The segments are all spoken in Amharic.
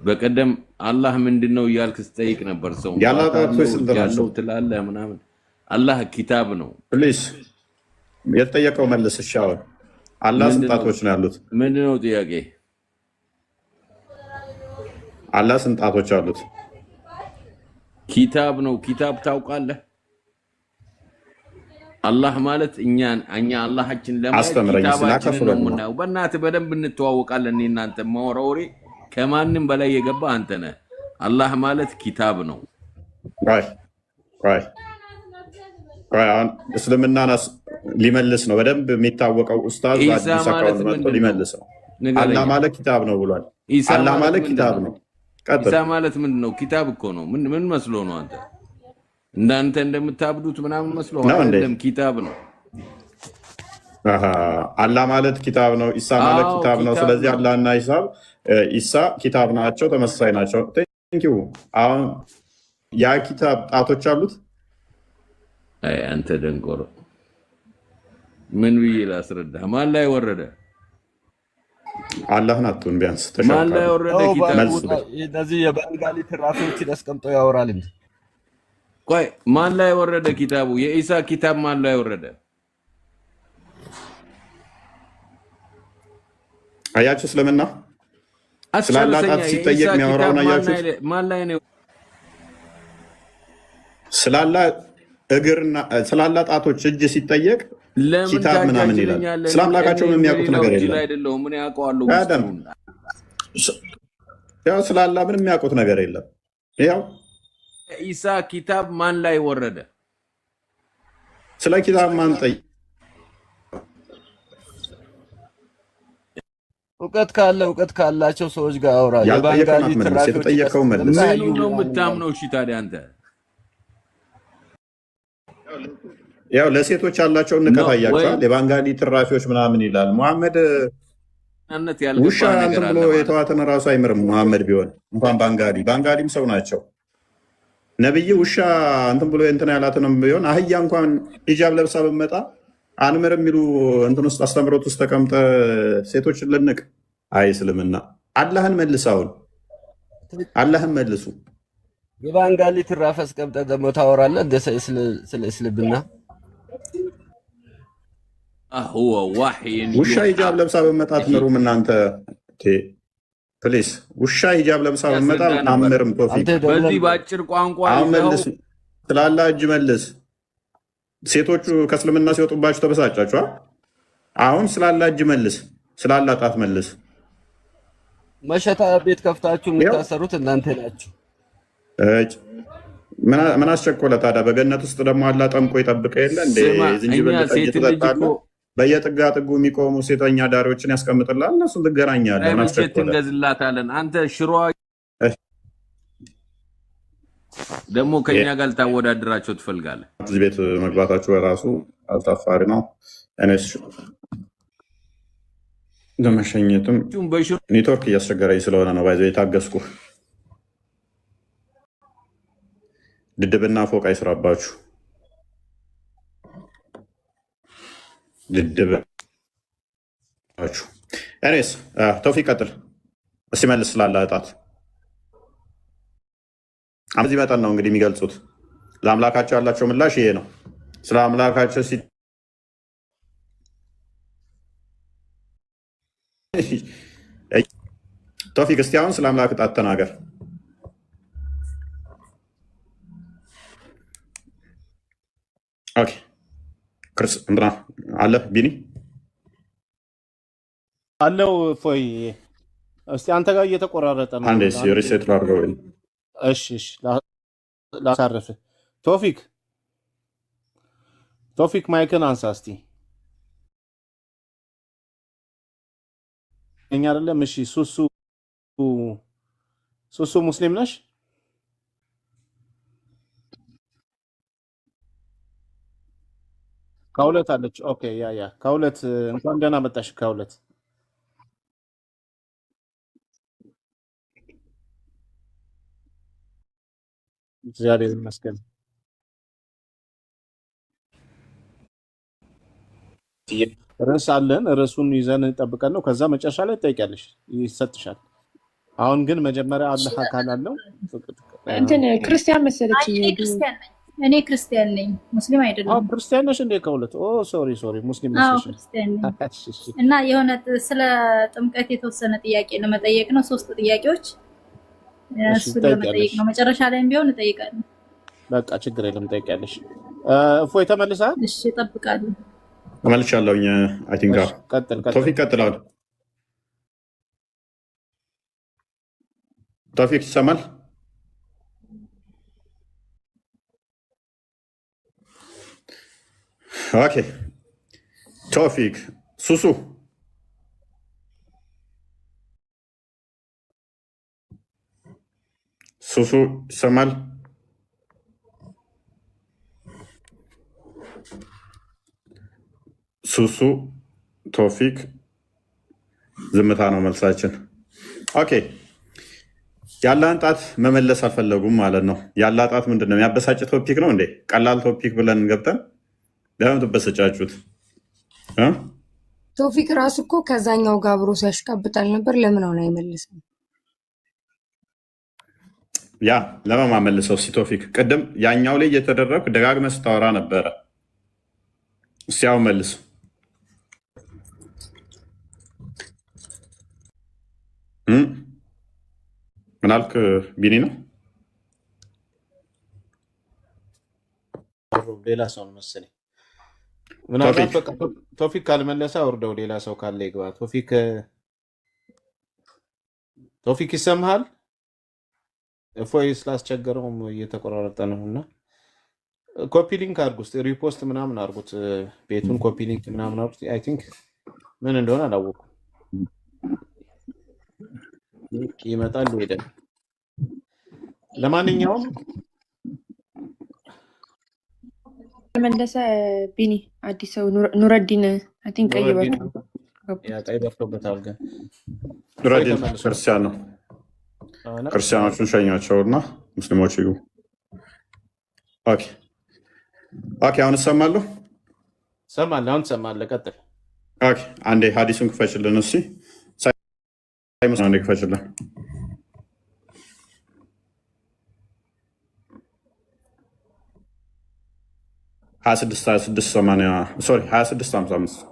በቀደም አላህ ምንድነው እያልክ ስጠይቅ ነበር። ሰው ያላህ ጣቶች ስንት ያለው ናቸው? ትላለህ ምናምን። አላህ ኪታብ ነው። ፕሊዝ የተጠየቀው መልስ። እሺ አሁን አላህ ስንት ጣቶች ነው ያሉት? ምንድነው ጥያቄ? አላህ ስንት ጣቶች አሉት? ኪታብ ነው። ኪታብ ታውቃለህ? አላህ ማለት እኛ አላህችን ለማለት ኪታባችንን ነው የምናየው። በእናትህ በደንብ እንተዋወቃለን። እኔ እናንተ ማወራው ወሬ ከማንም በላይ የገባ አንተ ነህ። አላህ ማለት ኪታብ ነው። እስልምናን ሊመልስ ነው በደንብ የሚታወቀው ኡስታዝ አዲስ አካውንት መጥቶ ሊመልስ ነው። አላህ ማለት ኪታብ ነው ብሏል። አላህ ማለት ኪታብ ነው። ኢሳ ማለት ምንድን ነው? ኪታብ እኮ ነው። ምን መስሎ ነው አንተ እንዳንተ እንደምታብዱት ምናምን መስሎ አይደለም። ኪታብ ነው። አላህ ማለት ኪታብ ነው። ኢሳ ማለት ኪታብ ነው። ስለዚህ አላህና ኢሳ ኪታብ ናቸው፣ ተመሳሳይ ናቸው። ቴንኪው። አሁን ያ ኪታብ ጣቶች አሉት? አይ አንተ ደንቆሮ፣ ምን ብዬ ላስረዳህ? ማን ላይ ወረደ? አላህን አትሁን ቢያንስ ማን ላይ ወረደ ኪታብ? እነዚህ የባንጋሊ ትራፊዎችን አስቀምጦ ያወራል እንዴ? ቆይ ማን ላይ ወረደ ኪታቡ? የኢሳ ኪታብ ማን ላይ ወረደ? አያችሁ እስልምና ስላላህ ጣት ሲጠየቅ የሚያወራውን አያችሁ? ማን ላይ ነው ስላላህ ጣቶች እጅ ሲጠየቅ ኪታብ ምናምን ይላል። ስለ አምላካቸውም የሚያውቁት ነገር የለም። ምን ያውቀዋለሁ? ያው ስላላህ ምንም የሚያውቁት ነገር የለም። ያው ኢሳ ኪታብ ማን ላይ ወረደ? ስለ ኪታብ ማን ጠይቅ? እውቀት ካላቸው ሰዎች ጋር አውራ። ያልጠየቀው መልስ፣ የተጠየቀው መልስ። ምኑ ነው የምታምነው? እሺ ታዲያ አንተ ያው ለሴቶች ያላቸውን ንቀት አያቸዋል። የባንጋሊ ትራፊዎች ምናምን ይላል። ሙሐመድ ውሻ እንትን ብሎ የተዋትን እራሱ አይምርም። ሙሐመድ ቢሆን እንኳን ባንጋሊም ሰው ናቸው። ነብይ ውሻ እንትን ብሎ እንትን ያላትንም ቢሆን አህያ እንኳን ሂጃብ ለብሳ በመጣ አንምር የሚሉ እንትን ውስጥ አስተምሮት ውስጥ ተቀምጠ ሴቶችን ልንቅ። አይ እስልምና አላህን መልሳውን አላህን መልሱ። የባንጋሊ ትራፍ አስቀምጠ ደግሞ ታወራለህ እንደ ስለ እስልምና። ውሻ ሂጃብ ለብሳ በመጣ ትምሩም እናንተ። ፕሊስ ውሻ ሂጃብ ለብሳ በመጣ አምርም። ቶፊቅ በዚህ በአጭር ቋንቋ መልስ፣ ስላላ እጅ መልስ። ሴቶቹ ከእስልምና ሲወጡባችሁ ተበሳጫችኋል። አሁን ስላላ እጅ መልስ፣ ስላላ ጣት መልስ። መሸታ ቤት ከፍታችሁ የምታሰሩት እናንተ ናችሁ። ምን አስቸኮለ ታዲያ? በገነት ውስጥ ደግሞ አላህ ጠምቆ ይጠብቀ የለ እንዴ? ዝንጅብል ጠጅ ትጠጣለህ። በየጥጋ ጥጉ የሚቆሙ ሴተኛ ዳሪዎችን ያስቀምጥላል። እነሱን ትገናኛለህ። መቼት እንገዝላታለን። አንተ ሽሮ ደግሞ ከኛ ጋር ልታወዳድራቸው ትፈልጋለህ? እዚህ ቤት መግባታችሁ ራሱ አልታፋሪ ነው። እኔስ ለመሸኘትም ኔትወርክ እያስቸገረኝ ስለሆነ ነው ባይዘ የታገስኩ። ድድብና ፎቅ አይስራባችሁ። ድድብናችሁ እኔስ ተውፊቅ ቀጥል እስቲ መልስ። ስላለ እጣት በዚህ መጠን ነው እንግዲህ የሚገልጹት። ለአምላካቸው ያላቸው ምላሽ ይሄ ነው። ስለ አምላካቸው ተውፊቅ እስቲ አሁን ስለ አምላክ እጣት ተናገር። ኦኬ ክርስ እንትና አለ ቢኒ አለው ፎይ እስቲ አንተ ጋር እየተቆራረጠ ነው። አንዴ ሪሴት ላድርገው። እሺ ላሳርፍ። ቶፊክ ማይክን አንሳ እስቲ። እኛ አይደለም። እሺ ሱሱ ሙስሊም ነሽ? ከሁለት አለች። ኦኬ ያ ከሁለት እንኳን ደህና መጣሽ። ከሁለት እግዚአብሔር ይመስገን። ርዕስ አለን። ርዕሱን ይዘን ጠብቀን ነው። ከዛ መጨረሻ ላይ ትጠይቂያለሽ፣ ይሰጥሻል። አሁን ግን መጀመሪያ አላህ አካል አለው እንትን ክርስቲያን መሰለች። እኔ ክርስቲያን ነኝ፣ ሙስሊም አይደለም። ክርስቲያን ነሽ እንዴ? ከሁለት ሶሪ ሙስሊም ነሽ? ክርስቲያን ነኝ። እና የሆነ ስለ ጥምቀት የተወሰነ ጥያቄ ለመጠየቅ ነው። 3 ጥያቄዎች እሱ ለመጠየቅ ነው። መጨረሻ ላይም ቢሆን እጠይቃለሁ። በቃ ችግር የለም ጠይቂያለሽ። እፎይ ተመልሰሃል? እሺ እጠብቃለሁ። ተመልሻለሁኝ። አይ ቲንክ ቀጥል። ቶፊቅ ቀጥላል። ቶፊቅ ይሰማል? ኦኬ ቶፊቅ ሱሱ ይሰማል? ሱሱ ቶፊቅ ዝምታ ነው መልሳችን። ኦኬ ያላን ጣት መመለስ አልፈለጉም ማለት ነው። ያላ ጣት ምንድን ነው? የሚያበሳጭ ቶፒክ ነው እንዴ? ቀላል ቶፒክ ብለን ገብተን ለምን ትበሰጫችሁት? ቶፊቅ ራሱ እኮ ከዛኛው ጋር አብሮ ሲያሽቃብጣል ነበር። ለምን አሁን አይመልስም? ያ ለማመልሰው ቶፊቅ ቅድም ያኛው ላይ እየተደረግኩ ደጋግመህ ስታወራ ነበረ። እስኪ አሁን መልስ። ምን አልክ? ቢኒ ነው ሌላ ሰው ነው መሰለኝ። ምናልባት በቃ ቶፊቅ ካልመለሰ አውርደው ሌላ ሰው ካለ ይግባ። ቶፊቅ ይሰማሃል? እፎይ ስላስቸገረውም እየተቆራረጠ ነው እና ኮፒ ሊንክ አድርጉ እስኪ፣ ሪፖስት ምናምን አድርጉት። ቤቱን ኮፒ ሊንክ ምናምን አድርጉት። አይ ቲንክ ምን እንደሆነ አላወኩም። ይመጣል ይሄዳል። ለማንኛውም መለሰ ቢኒ አዲስ ሰው ኑረዲን አይ ቲንክ ቀይ በርቶበታል። ግን ኑረዲን ክርስቲያን ነው። ክርስቲያኖቹን ሸኛቸውና ሙስሊሞች ይጉ። ኦኬ አሁን እሰማለሁ። አሁን ትሰማለህ። ቀጥል። ኦኬ አንዴ ሀዲሱን ክፈችልን እስኪ። አንዴ ክፈችልን። ሀያ ስድስት 55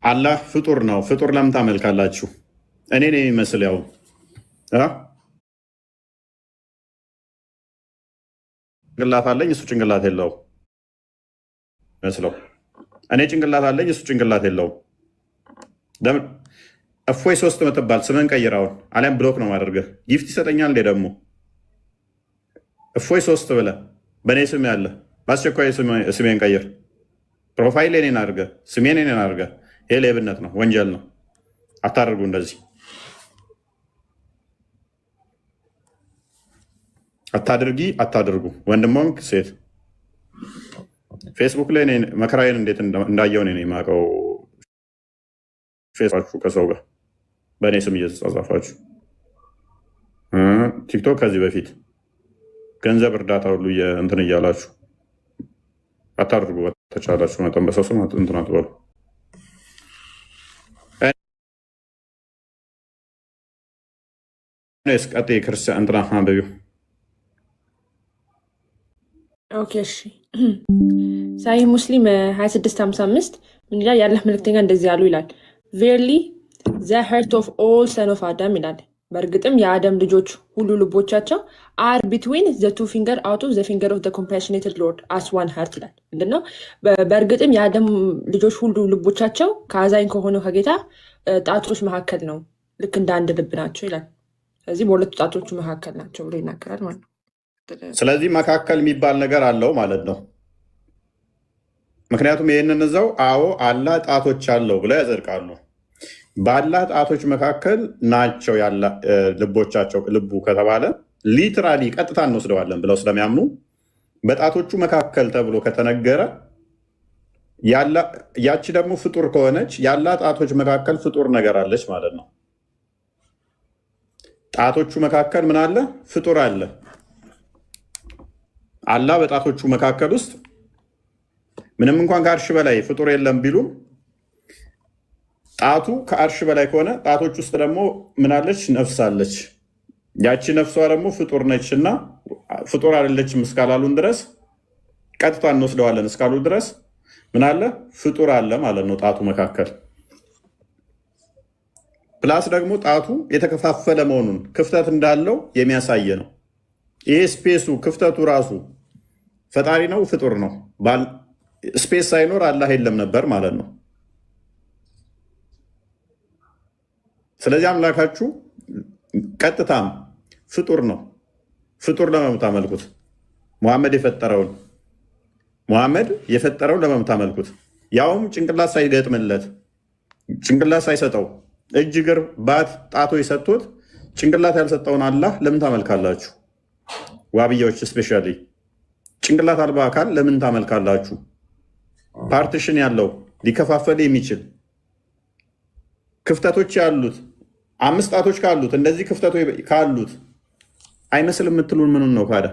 አላህ ፍጡር ነው። ፍጡር ለምን ታመልካላችሁ? እኔ ነው የሚመስል ያው ጭንቅላት አለኝ እሱ ጭንቅላት የለው መስለው። እኔ ጭንቅላት አለኝ እሱ ጭንቅላት የለው። እፎይ 3 ምትባል ስምን ቀይራውን አሊያም ብሎክ ነው ማድረግህ። ጊፍት ይሰጠኛል እንዴ ደግሞ? እፎይ 3 ብለህ በእኔ ስም ያለ በአስቸኳይ ስሜን ቀይር። ፕሮፋይል እኔን አድርገህ ስሜን እኔን አድርገህ። ይሄ ሌብነት ነው፣ ወንጀል ነው። አታደርጉ እንደዚህ አታድርጉ። ወንድሞንክ ሴት ፌስቡክ ላይ መከራዬን እንዴት እንዳየው ነው የማውቀው። ፌስቡክ ከሰው ጋር በእኔ ስም እየተጻጻፋችሁ፣ ቲክቶክ ከዚህ በፊት ገንዘብ እርዳታ ሁሉ እንትን እያላችሁ አታድርጉ። በተቻላችሁ መጠን በሰው ስም እንትን አትበሉ። ቀጤ ክርስቲያን እንትና አንበቢው። ኦኬ እሺ። ሳሂህ ሙስሊም 2655 ምን ይላል? የአላህ መልእክተኛ እንደዚህ ያሉ ይላል ቬርሊ ዘ ሄርት ኦፍ ኦል ሰን ኦፍ አዳም ይላል። በእርግጥም የአደም ልጆች ሁሉ ልቦቻቸው አር ቢትዊን ዘ ቱ ፊንገር አውት ኦፍ ዘ ፊንገር ኦፍ ዘ ኮምፓሽኔትድ ሎርድ አስ ዋን ሀርት ይላል። ምንድነው? በእርግጥም የአደም ልጆች ሁሉ ልቦቻቸው ከአዛኝ ከሆነው ከጌታ ጣቶች መካከል ነው፣ ልክ እንደ አንድ ልብ ናቸው ይላል። ስለዚህ በሁለቱ ጣቶቹ መካከል ናቸው ብሎ ይናገራል ማለት ነው። ስለዚህ መካከል የሚባል ነገር አለው ማለት ነው። ምክንያቱም ይህንን እዛው አዎ አላህ ጣቶች አለው ብለው ያጸድቃሉ። በአላህ ጣቶች መካከል ናቸው ልቦቻቸው። ልቡ ከተባለ ሊትራሊ ቀጥታ እንወስደዋለን ብለው ስለሚያምኑ በጣቶቹ መካከል ተብሎ ከተነገረ ያቺ ደግሞ ፍጡር ከሆነች የአላህ ጣቶች መካከል ፍጡር ነገር አለች ማለት ነው። ጣቶቹ መካከል ምን አለ? ፍጡር አለ። አላህ በጣቶቹ መካከል ውስጥ ምንም እንኳን ከአርሽ በላይ ፍጡር የለም ቢሉም ጣቱ ከአርሽ በላይ ከሆነ ጣቶች ውስጥ ደግሞ ምናለች? ነፍስ አለች። ያቺ ነፍሷ ደግሞ ፍጡር ነችና ፍጡር አይደለችም እስካላሉን ድረስ ቀጥታ እንወስደዋለን እስካሉ ድረስ ምን አለ? ፍጡር አለ ማለት ነው ጣቱ መካከል። ፕላስ ደግሞ ጣቱ የተከፋፈለ መሆኑን ክፍተት እንዳለው የሚያሳይ ነው። ይሄ ስፔሱ ክፍተቱ ራሱ ፈጣሪ ነው ፍጡር ነው? ስፔስ ሳይኖር አላህ የለም ነበር ማለት ነው። ስለዚህ አምላካችሁ ቀጥታም ፍጡር ነው። ፍጡር ለመምታመልኩት ሙሐመድ የፈጠረውን ለመምታመልኩት ያውም ጭንቅላት ሳይገጥምለት ጭንቅላት ሳይሰጠው እጅ እግር ባት ጣቶ የሰጡት ጭንቅላት ያልሰጠውን አላህ ለምን ታመልካላችሁ? ዋብያዎች ስፔሻሊ ጭንቅላት አልባ አካል ለምን ታመልካላችሁ? ፓርቲሽን ያለው ሊከፋፈል የሚችል ክፍተቶች ያሉት 5 ጣቶች ካሉት እንደዚህ ክፍተቶች ካሉት አይመስልም የምትሉን ምኑን ነው ካዳ?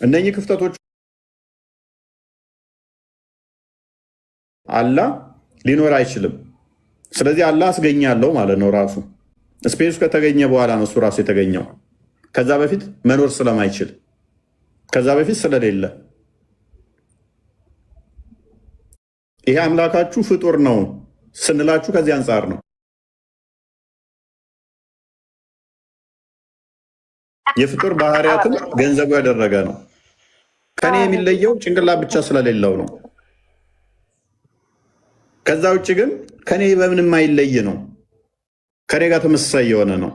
እነኚህ ክፍተቶች አላህ ሊኖር አይችልም። ስለዚህ አላህ አስገኛለሁ ማለት ነው። ራሱ ስፔሱ ከተገኘ በኋላ ነው እሱ ራሱ የተገኘው። ከዛ በፊት መኖር ስለማይችል ከዛ በፊት ስለሌለ ይሄ አምላካችሁ ፍጡር ነው ስንላችሁ ከዚህ አንጻር ነው። የፍጡር ባህሪያትን ገንዘቡ ያደረገ ነው። ከኔ የሚለየው ጭንቅላት ብቻ ስለሌለው ነው። ከዛ ውጭ ግን ከኔ በምንም አይለይ ነው። ከኔ ጋር ተመሳሳይ የሆነ ነው።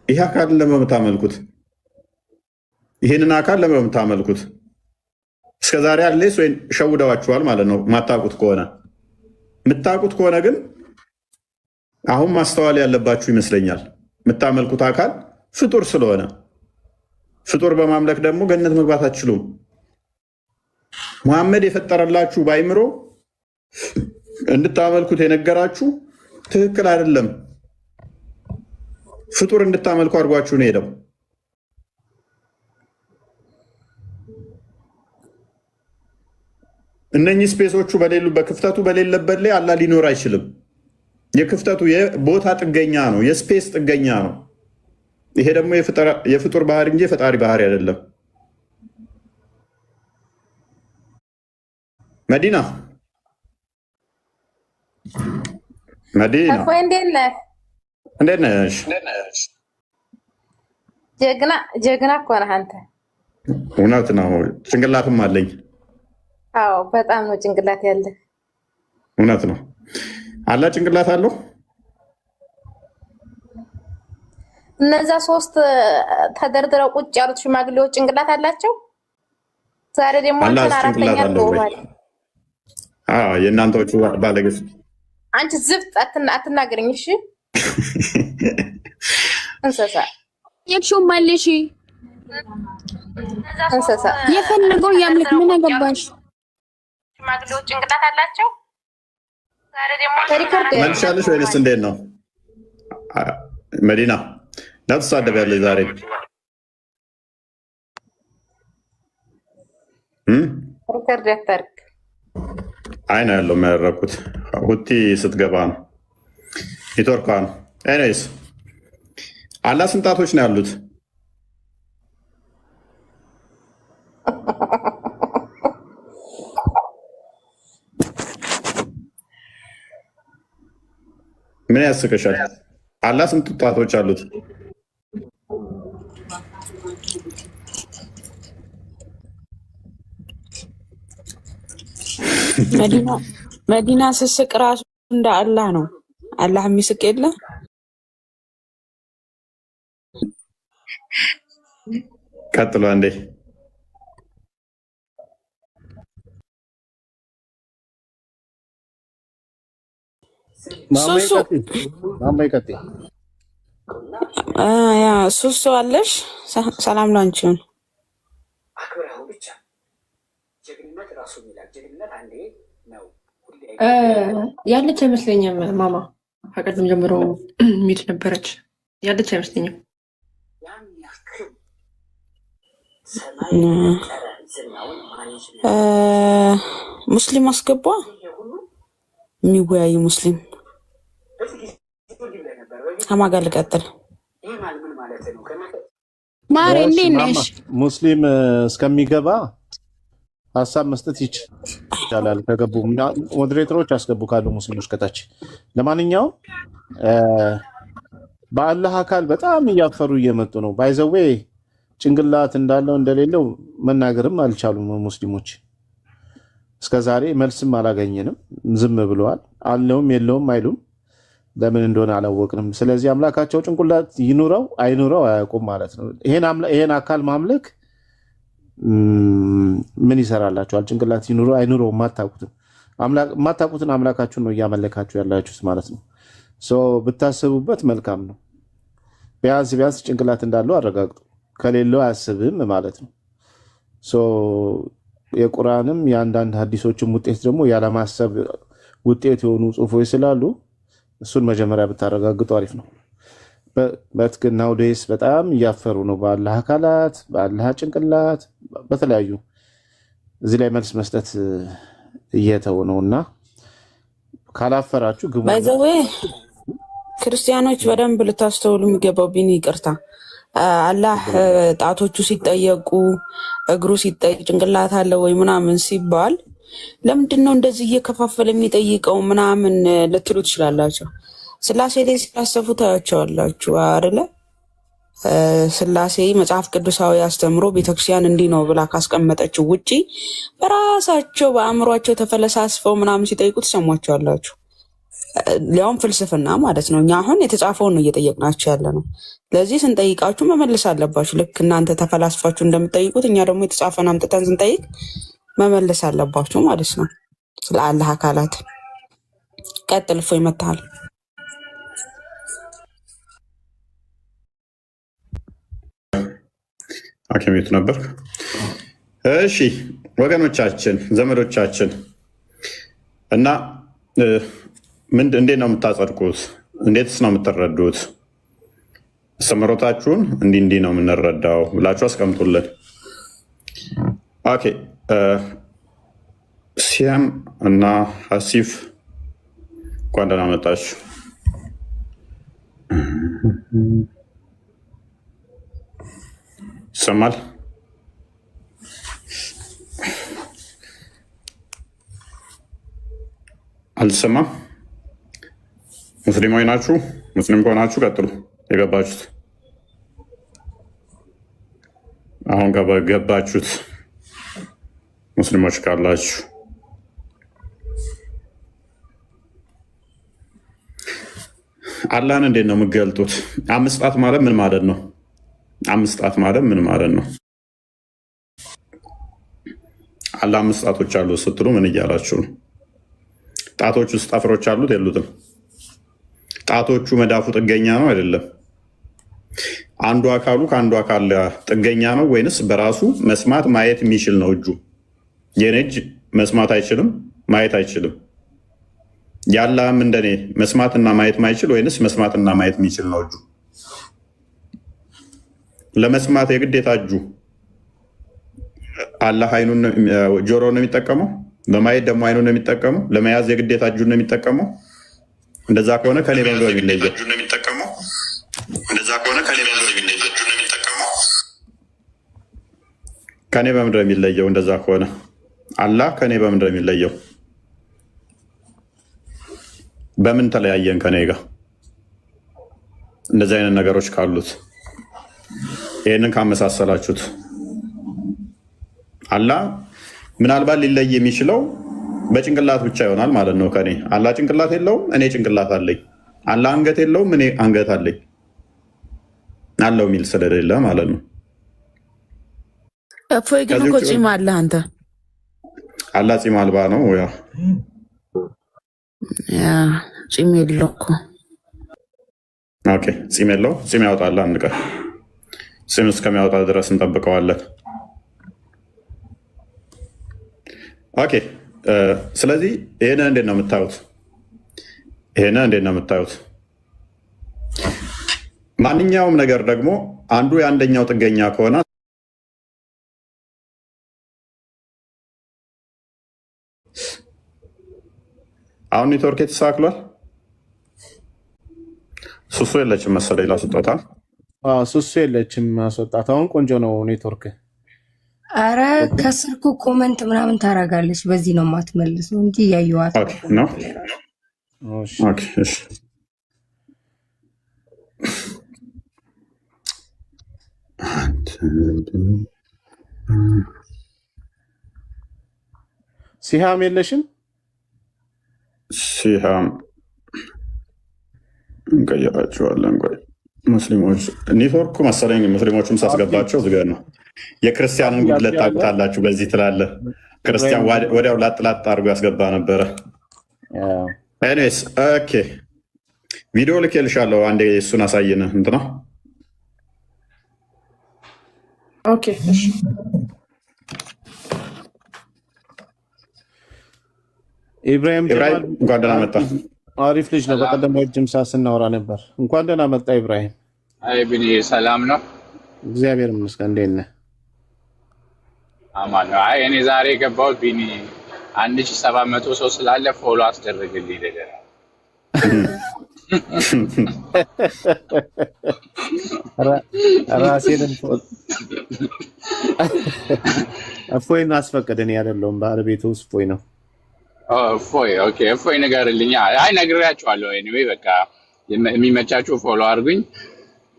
ይህ አካል ለመምታመልኩት ይህንን አካል ለመምታመልኩት እስከዛሬ አለስ ወይ ሸውደዋችኋል ማለት ነው። ማታቁት ከሆነ የምታቁት ከሆነ ግን አሁን ማስተዋል ያለባችሁ ይመስለኛል። የምታመልኩት አካል ፍጡር ስለሆነ ፍጡር በማምለክ ደግሞ ገነት መግባት አትችሉም። ሙሐመድ የፈጠረላችሁ ባይምሮ እንድታመልኩት የነገራችሁ ትክክል አይደለም። ፍጡር እንድታመልኩ አድርጓችሁ ነው ሄደው። እነኚህ ስፔሶቹ በሌሉበት ክፍተቱ በሌለበት ላይ አላህ ሊኖር አይችልም። የክፍተቱ የቦታ ጥገኛ ነው፣ የስፔስ ጥገኛ ነው። ይሄ ደግሞ የፍጡር ባህሪ እንጂ የፈጣሪ ባህሪ አይደለም። መዲና እንዴት ነሽ? ጀግና እኮ ነህ አንተ። እውነት ነው። ጭንቅላትም አለኝ። አዎ በጣም ነው ጭንቅላት ያለ። እውነት ነው። አላህ ጭንቅላት አለው። እነዛ 3 ተደርድረው ቁጭ ያሉት ሽማግሌዎች ጭንቅላት አላቸው። ዛሬ ደግሞ አንተን አራተኛ ተውባል። የእናንተዎቹ ባለግፍ አንቺ ዝፍጥ አትናገረኝ። እሺ እንሰሳ የክሾም ማለሽ እንሰሳ የፈለገው ያምልክ። ምን አገባሽ? ሽማግሌዎች ጭንቅላት አላቸው። ዛሬ ደግሞ መልሻለሽ ወይንስ እንዴት ነው? መዲና እንዳትሳደቢያለሽ ዛሬ። ሪከርድ ያታርክ አይና ያለው የሚያደረኩት ሁቲ ስትገባ ነው። ኔትወርኳ ነው። ኤኒዌይስ አላህ ስንት ጣቶች ነው ያሉት? ምን ያስቅሻል? አላህ ስንት ጣቶች አሉት? መዲና ስስቅ ራሱ እንደ አላህ ነው። አላህ የሚስቅ የለ። ቀጥሎ አንዴ ሱሱ አለሽ። ሰላም ላንቺን ያለች አይመስለኝም። ማማ ከቀደም ጀምሮ ሚት ነበረች። ያለች አይመስለኝም። ሙስሊም አስገባ የሚወያይ ሙስሊም ከማን ጋር ልቀጥል? ማሪ እንዴት ነሽ? ሙስሊም እስከሚገባ ሀሳብ መስጠት ይቻላል። ከገቡ ሞዴሬተሮች አስገቡ ካሉ ሙስሊሞች ከታች። ለማንኛውም በአላህ አካል በጣም እያፈሩ እየመጡ ነው። ባይዘዌ ጭንቅላት እንዳለው እንደሌለው መናገርም አልቻሉም ሙስሊሞች። እስከዛሬ መልስም አላገኘንም፣ ዝም ብለዋል። አለውም የለውም አይሉም። ለምን እንደሆነ አላወቅንም። ስለዚህ አምላካቸው ጭንቅላት ይኑረው አይኑረው አያውቁም ማለት ነው። ይሄን አካል ማምለክ ምን ይሰራላችኋል? ጭንቅላት ይኑረው አይኑረው የማታውቁትን አምላካችሁን ነው እያመለካችሁ ያላችሁት ማለት ነው። ብታስቡበት መልካም ነው። ቢያንስ ጭንቅላት እንዳለው አረጋግጡ። ከሌለው አያስብም ማለት ነው። የቁርአንም የአንዳንድ ሀዲሶችም ውጤት ደግሞ ያለማሰብ ውጤት የሆኑ ጽሁፎች ስላሉ እሱን መጀመሪያ ብታረጋግጡ አሪፍ ነው። በትክክል ናውዴስ በጣም እያፈሩ ነው በአላህ አካላት፣ በአላህ ጭንቅላት፣ በተለያዩ እዚህ ላይ መልስ መስጠት እየተው ነውና ካላፈራችሁ ግቡ። ባይዘዌ ክርስቲያኖች በደንብ ልታስተውሉ የሚገባው ቢኒ ይቅርታ፣ አላህ ጣቶቹ ሲጠየቁ እግሩ ሲጠየቅ ጭንቅላት አለ ወይ ምናምን ሲባል ለምንድን ነው እንደዚህ እየከፋፈለ የሚጠይቀው ምናምን ልትሉ ትችላላችሁ። ስላሴ ላይ ሲያሰፉ ታያቸዋላችሁ አይደለ? ስላሴ መጽሐፍ ቅዱሳዊ አስተምሮ ቤተክርስቲያን እንዲህ ነው ብላ ካስቀመጠችው ውጪ በራሳቸው በአእምሯቸው ተፈለሳስፈው ምናምን ሲጠይቁ ትሰሟቸዋላችሁ። ሊያውም ፍልስፍና ማለት ነው። እኛ አሁን የተጻፈውን ነው እየጠየቅናቸው ያለ ነው። ስለዚህ ስንጠይቃችሁ መመለስ አለባችሁ። ልክ እናንተ ተፈላስፋችሁ እንደምትጠይቁት እኛ ደግሞ የተጻፈን አምጥተን ስንጠይቅ መመለስ አለባችሁ ማለት ነው። ስለ አላህ አካላት ቀጥል። እፎይ ይመታል። ሐኪም ቤት ነበር። እሺ ወገኖቻችን፣ ዘመዶቻችን እና እንዴት ነው የምታጸድቁት? እንዴትስ ነው የምትረዱት? አስተምህሮታችሁን እንዲህ ነው የምንረዳው ብላችሁ አስቀምጡልን። ኦኬ ሲያም እና ሀሲፍ እንኳን ደህና መጣችሁ። ይሰማል? አልሰማም? ሙስሊሞች ናችሁ? ሙስሊም ከሆናችሁ ቀጥሉ። የገባችሁት አሁን ገባችሁት ሙስሊሞች ካላችሁ አላህን እንዴት ነው የምትገልጡት? አምስት ጣት ማለት ምን ማለት ነው? አምስት ጣት ማለት ምን ማለት ነው? አላህ አምስት ጣቶች አሉ ስትሉ ምን እያላችሁ ነው? ጣቶች ውስጥ ጠፍሮች አሉት የሉትም? ጣቶቹ መዳፉ ጥገኛ ነው አይደለም? አንዱ አካሉ ከአንዱ አካል ጥገኛ ነው ወይንስ በራሱ መስማት ማየት የሚችል ነው? እጁ የኔ እጅ መስማት አይችልም፣ ማየት አይችልም። ያላህም እንደኔ መስማትና ማየት ማይችል ወይንስ መስማትና ማየት የሚችል ነው? እጁ ለመስማት የግዴታ እጁ አላህ ጆሮ ነው የሚጠቀመው፣ ለማየት ደግሞ አይኑን ነው የሚጠቀመው፣ ለመያዝ የግዴታ እጁን ነው የሚጠቀመው። እንደዛ ከሆነ ከኔ በምንድን ነው የሚለየው? ከኔ በምንድን ነው የሚለየው? እንደዛ ከሆነ አላህ ከኔ በምንድን ነው የሚለየው? በምን ተለያየን ከኔ ጋር? እንደዚህ አይነት ነገሮች ካሉት ይህንን ካመሳሰላችሁት አላህ ምናልባት ሊለይ የሚችለው በጭንቅላት ብቻ ይሆናል ማለት ነው ከኔ። አላህ ጭንቅላት የለውም፣ እኔ ጭንቅላት አለኝ። አላህ አንገት የለውም፣ እኔ አንገት አለኝ። አለው የሚል ስለሌለ ማለት ነው። እፎይ ግን እኮ ፂም አለህ አንተ። አላህ ፂም አልባ ነው። ፂም የለው እኮ። ኦኬ ፂም የለው። ፂም ያወጣል አንድ ቀን። ፂም እስከሚያወጣ ድረስ እንጠብቀዋለን። ኦኬ ስለዚህ ይሄንን እንዴት ነው የምታዩት? ማንኛውም ነገር ደግሞ አንዱ የአንደኛው ጥገኛ ከሆነ አሁን ኔትወርክ የተስተካክሏል። ሱሱ የለችም መሰለኝ ላስወጣታ። ሱሱ የለችም ማስወጣት። አሁን ቆንጆ ነው ኔትወርክ። አረ ከስልኩ ኮመንት ምናምን ታረጋለች። በዚህ ነው የማትመልሰው እንጂ እያየኋት ነው። ሲሃም የለሽም? ሲሃም እንቀይራቸዋለን። ቆይ ሙስሊሞች ኔትወርኩ መሰለኝ ሙስሊሞችም ሳስገባቸው ዝገ ነው። የክርስቲያንን ጉድለት ታውቁታላችሁ። በዚህ ትላለህ ክርስቲያን ወዲያው ላጥላጥ አድርጎ ያስገባ ነበረ። ኤኒዌይስ ኦኬ፣ ቪዲዮ ልኬልሻለሁ። አንዴ እሱን አሳየን እንትና። ኦኬ እሺ። ኢብራሂም እንኳን ደህና መጣ። አሪፍ ልጅ ነው። በቀደም ረጅም ሰዓት ስናወራ ነበር። እንኳን ደህና መጣ ኢብራሂም። አይ ብኒ ሰላም ነው? እግዚአብሔር ይመስገን። እንዴት ነህ? አማን ነው። አይ እኔ ዛሬ የገባሁት ቢኒ 1700 ሰው ስላለ ፎሎ አስደረግልኝ ነገር ራሴንም እፎይን አስፈቀደን ያደለውም ባለቤቱ ውስጥ እፎይ ነው። እፎይ ኦኬ፣ እፎይ ንገርልኝ። አይ ነግሬያቸዋለሁ። ኤኒዌይ በቃ የሚመቻችሁ ፎሎ አድርጉኝ፣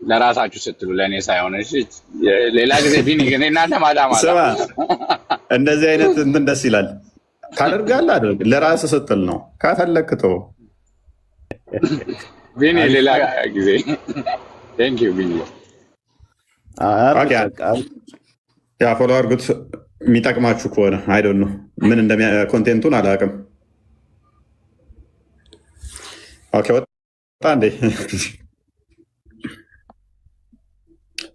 ለራሳችሁ ስትሉ ለእኔ ሳይሆን። እሺ ሌላ ጊዜ ቢኒ ግን እናንተ ማዳማ እንደዚህ አይነት እንትን ደስ ይላል። ታደርጋለህ አድርግ፣ ለራስህ ስትል ነው። ካፈለክ ተው ቢኒ፣ ሌላ ጊዜ ቴንክ ዩ ቢኒ። ያ ፎሎ አድርጉት የሚጠቅማችሁ ከሆነ። አይ ዶንት ኖ ምን ኮንቴንቱን አላውቅም። ኦኬ ወጣ እንዴ?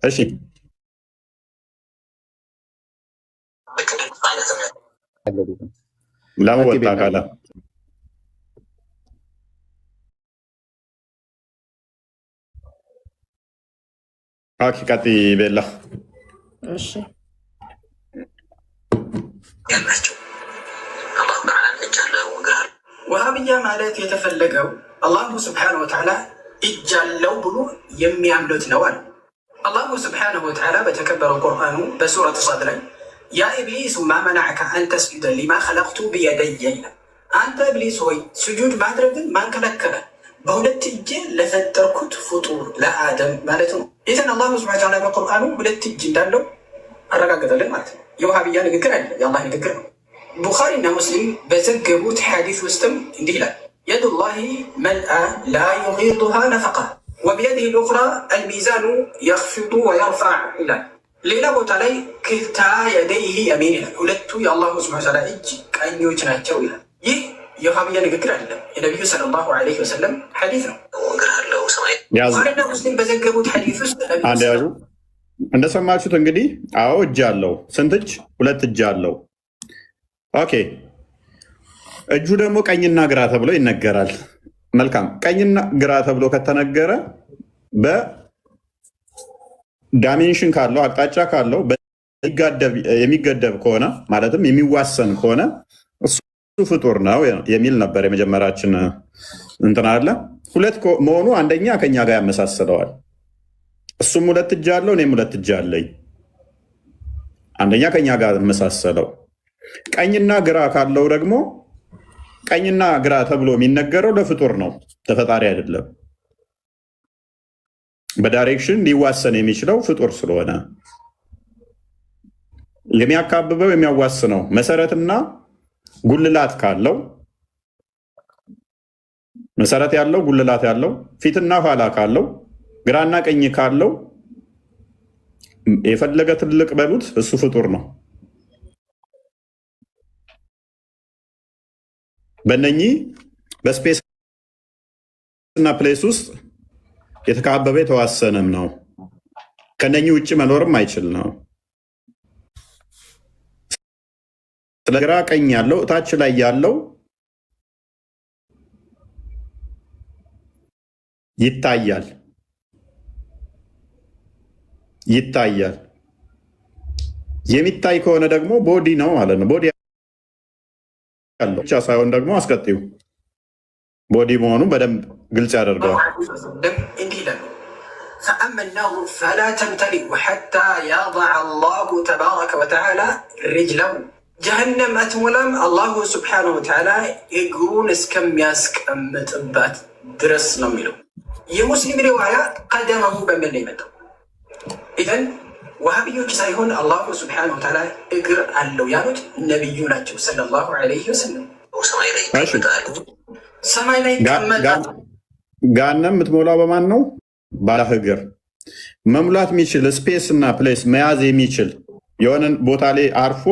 እሺ ለምን ወጣ ካለ ኦኬ፣ ቀጥይ ቤላ። እሺ ወሃብያ ማለት የተፈለገው አላሁ ስብሓነሁ ወተዓላ እጅ አለው ብሎ የሚያምኑት ነው አለ። አላሁ ስብሓነሁ ወተዓላ በተከበረው ቁርአኑ በሱረት ሷድ ላይ ያ ኢብሊስ ማ መናዕከ አን ተስጁደ ሊማ ኸለቅቱ ቢየደየ ይላል። አንተ ኢብሊስ ሆይ ስጁድ ማድረግን ማን ከለከለ? በሁለት እጄ ለፈጠርኩት ፍጡር ለአደም ማለት ነው። ይህን አላሁ ስብሓነሁ ወተዓላ በቁርአኑ ሁለት እጅ እንዳለው አረጋገጠልን ማለት ነው። የውሃብያ ንግግር አይደለም፣ የአላህ ንግግር ነው። ቡኻሪ እና ሙስሊም በዘገቡት ሐዲስ ውስጥም እንዲህ ይላል፣ የዱላሂ መልአ ላ ዩጊጡሃ ነፈቃ ወቢየዲሂ ልኡኽራ አልሚዛኑ የኽፊዱ ወየርፋዕ ይላል። ሌላ ቦታ ላይ ክልታ የደይሂ የሚን ይላል። ሁለቱ የአላሁ ስብሐነ ወተዓላ እጅ ቀኞች ናቸው ይላል። ይህ የውሃብያ ንግግር አይደለም፣ የነቢዩ ሰለላሁ ዐለይሂ ወሰለም ሐዲስ ነው። ቡኻሪና ሙስሊም በዘገቡት ሐዲስ ውስጥ ያዙ። እንደሰማችሁት እንግዲህ አዎ እጅ አለው። ስንት እጅ? ሁለት እጅ አለው። ኦኬ፣ እጁ ደግሞ ቀኝና ግራ ተብሎ ይነገራል። መልካም፣ ቀኝና ግራ ተብሎ ከተነገረ በዳይሜንሽን ካለው አቅጣጫ ካለው የሚገደብ ከሆነ ማለትም የሚዋሰን ከሆነ እሱ ፍጡር ነው የሚል ነበር የመጀመሪያችን እንትን አለ። ሁለት መሆኑ አንደኛ ከኛ ጋር ያመሳስለዋል። እሱም ሁለት እጅ አለው፣ እኔም ሁለት እጅ አለኝ። አንደኛ ከኛ ጋር ያመሳሰለው። ቀኝና ግራ ካለው ደግሞ ቀኝና ግራ ተብሎ የሚነገረው ለፍጡር ነው፣ ለፈጣሪ አይደለም። በዳይሬክሽን ሊዋሰን የሚችለው ፍጡር ስለሆነ የሚያካብበው የሚያዋስነው መሰረትና ጉልላት ካለው መሰረት ያለው ጉልላት ያለው ፊትና ኋላ ካለው ግራና ቀኝ ካለው የፈለገ ትልቅ በሉት እሱ ፍጡር ነው። በእነኚህ በስፔስ እና ፕሌስ ውስጥ የተካበበ የተዋሰነም ነው። ከነኚህ ውጭ መኖርም አይችል ነው። ስለ ግራ ቀኝ ያለው እታች ላይ ያለው ይታያል። የሚታይ ከሆነ ደግሞ ቦዲ ነው ማለት ነው። ቦዲ ያለው ብቻ ሳይሆን ደግሞ አስቀጥዩ ቦዲ መሆኑ በደንብ ግልጽ ያደርገዋል። እንዲህ ይላል فأما النار فلا تمتلئ حتى يضع الله تبارك وتعالى رجله جهنم أتملم الله سبحانه وتعالى يقولون اسكم ياسك أمت أبات درس نميلو يمسلم رواية قدمه بمن يمتو إذن وهابيو جسايهون الله سبحانه وتعالى اقر اللو يانوت نبيونا صلى الله عليه وسلم سماي لاي ገሃነም የምትሞላው በማን ነው? ባለ እግር መሙላት የሚችል ስፔስ እና ፕሌስ መያዝ የሚችል የሆነ ቦታ ላይ አርፎ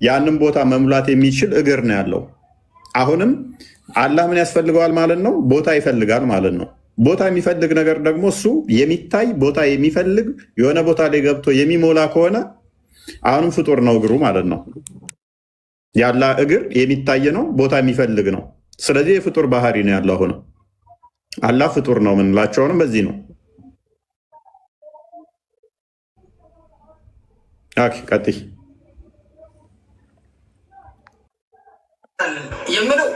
ያንን ቦታ መሙላት የሚችል እግር ነው ያለው። አሁንም አላህ ምን ያስፈልገዋል ማለት ነው? ቦታ ይፈልጋል ማለት ነው። ቦታ የሚፈልግ ነገር ደግሞ እሱ የሚታይ ቦታ የሚፈልግ የሆነ ቦታ ላይ ገብቶ የሚሞላ ከሆነ አሁንም ፍጡር ነው እግሩ ማለት ነው። ያላ እግር የሚታይ ነው፣ ቦታ የሚፈልግ ነው። ስለዚህ የፍጡር ባህሪ ነው ያለው። አሁን አላህ ፍጡር ነው ምንላቸውንም በዚህ ነው። ኦኬ ቀጥይ የምለው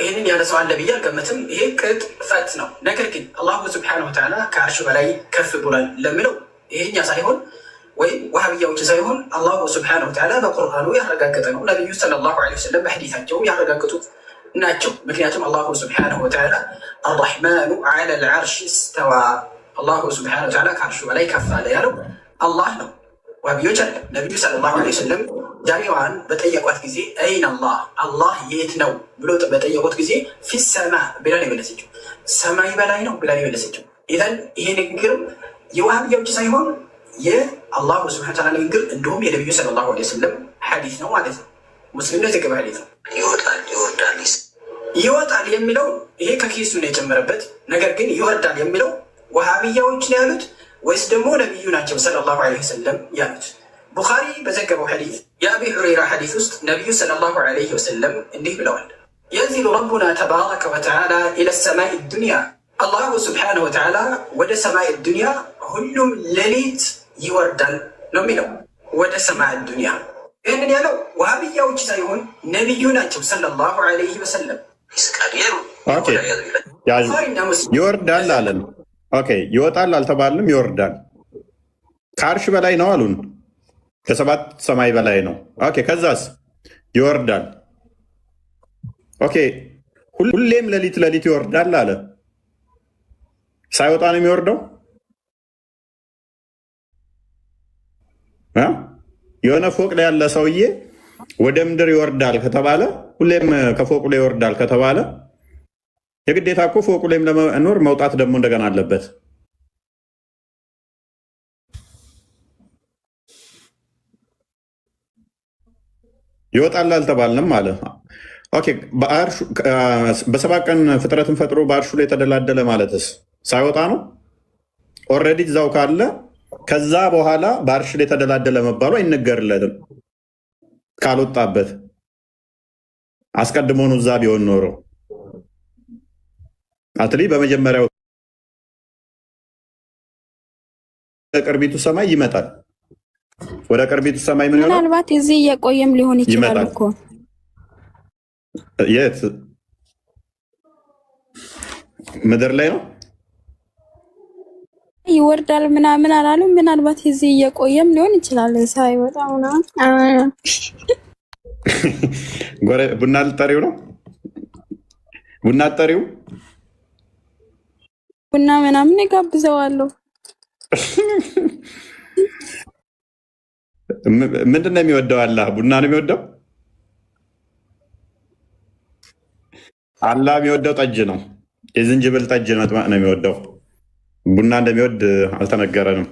ይህንን ያነሳው አለ ብዬ አልገምትም። ይሄ ቅጥፈት ነው። ነገር ግን አላሁ ስብሐነሁ ወተዓላ ከአርሽ በላይ ከፍ ብሏል ለምለው ይሄኛ ሳይሆን ወይም ዋሃብያዎች ሳይሆን አላሁ ስብሐነሁ ወተዓላ በቁርአኑ ያረጋገጠ ነው። ነቢዩ ሰለላሁ ዐለይሂ ወሰለም በሐዲታቸው ያረጋገጡት ናቸው። ምክንያቱም አላሁ ስብሐነሁ ወተዓላ አርረሕማኑ ዐለል ዐርሽ እስተዋ፣ አላሁ ስብሐነሁ ወተዓላ ከአርሹ በላይ ከፍ አለ ያለው አላህ ነው። ዋሃብዮች አለ ነቢዩ ሰለላሁ ዐለይሂ ወሰለም ጃሪዋን በጠየቋት ጊዜ አይን አላህ አላህ የት ነው ብሎ በጠየቁት ጊዜ ፊሰማ ብላ ነው የመለሰችው። ሰማይ በላይ ነው ብላ ነው የመለሰችው። ኢዘን ይሄ ንግግር የዋሃብያዎች ሳይሆን የአላሁ ስብሐነሁ ወተዓላ ንግግር እንዲሁም የነቢዩ ሰለላሁ ዐለይሂ ወሰለም ሐዲስ ነው ማለት ነው። ሙስሊም ነው የተገባ ሐዲስ ነው። ይወጣል የሚለው ይሄ ከኪሱ ነው የጨመረበት። ነገር ግን ይወርዳል የሚለው ዋሃብያዎች ነው ያሉት ወይስ ደግሞ ነቢዩ ናቸው ሰለላሁ ዐለይሂ ወሰለም ያሉት? ቡኻሪ በዘገበው ሐዲስ የአቢ ሁረይራ ሐዲስ ውስጥ ነቢዩ ሰለላሁ ዐለይሂ ወሰለም እንዲህ ብለዋል። የንዚሉ ረቡና ተባረከ ወተዓላ ኢለ ሰማይ ዱንያ፣ አላሁ ስብሓነሁ ወተዓላ ወደ ሰማይ ዱንያ ሁሉም ሌሊት ይወርዳል ነው የሚለው። ወደ ሰማይ ዱንያ ይህንን ያለው ዋሃብያዎች ሳይሆን ነቢዩ ናቸው ሰለላሁ ዐለይሂ ወሰለም። ይወርዳል አለን። ኦኬ ይወጣል አልተባልንም። ይወርዳል ከአርሽ በላይ ነው አሉን። ከሰባት ሰማይ በላይ ነው። ኦኬ ከዛስ ይወርዳል። ኦኬ ሁሌም ሌሊት ሌሊት ይወርዳል አለ። ሳይወጣ ነው የሚወርደው? የሆነ ፎቅ ላይ ያለ ሰውዬ ወደ ምድር ይወርዳል ከተባለ ሁሌም ከፎቁ ላይ ይወርዳል ከተባለ የግዴታ እኮ ፎቁ ላይም ለመኖር መውጣት ደግሞ እንደገና አለበት። ይወጣል አልተባልንም አለ። ኦኬ በሰባት ቀን ፍጥረትን ፈጥሮ በአርሹ ላይ የተደላደለ ማለትስ ሳይወጣ ነው? ኦልሬዲ እዛው ካለ ከዛ በኋላ በአርሽ ላይ የተደላደለ መባሉ አይነገርለትም። ካልወጣበት አስቀድሞኑ እዛ ቢሆን ኖሮ አትሊ በመጀመሪያው ቅርቢቱ ሰማይ ይመጣል። ወደ ቅርቢቱ ሰማይ ምን ይሆናል? ምናልባት እዚህ እየቆየም ሊሆን ይችላል እኮ። የት ምድር ላይ ነው ይወርዳል ምናምን አላሉም። ምናልባት እዚህ እየቆየም ሊሆን ይችላል ሳይወጣ ምናምን። ቡና ልጠሪው ነው? ቡና ጠሪው ቡና ምናምን ይጋብዘዋለሁ። ምንድን ነው የሚወደው? አላህ ቡና ነው የሚወደው። አላህ የሚወደው ጠጅ ነው። የዝንጅብል ጠጅ መጥማቅ ነው የሚወደው። ቡና እንደሚወድ አልተነገረንም።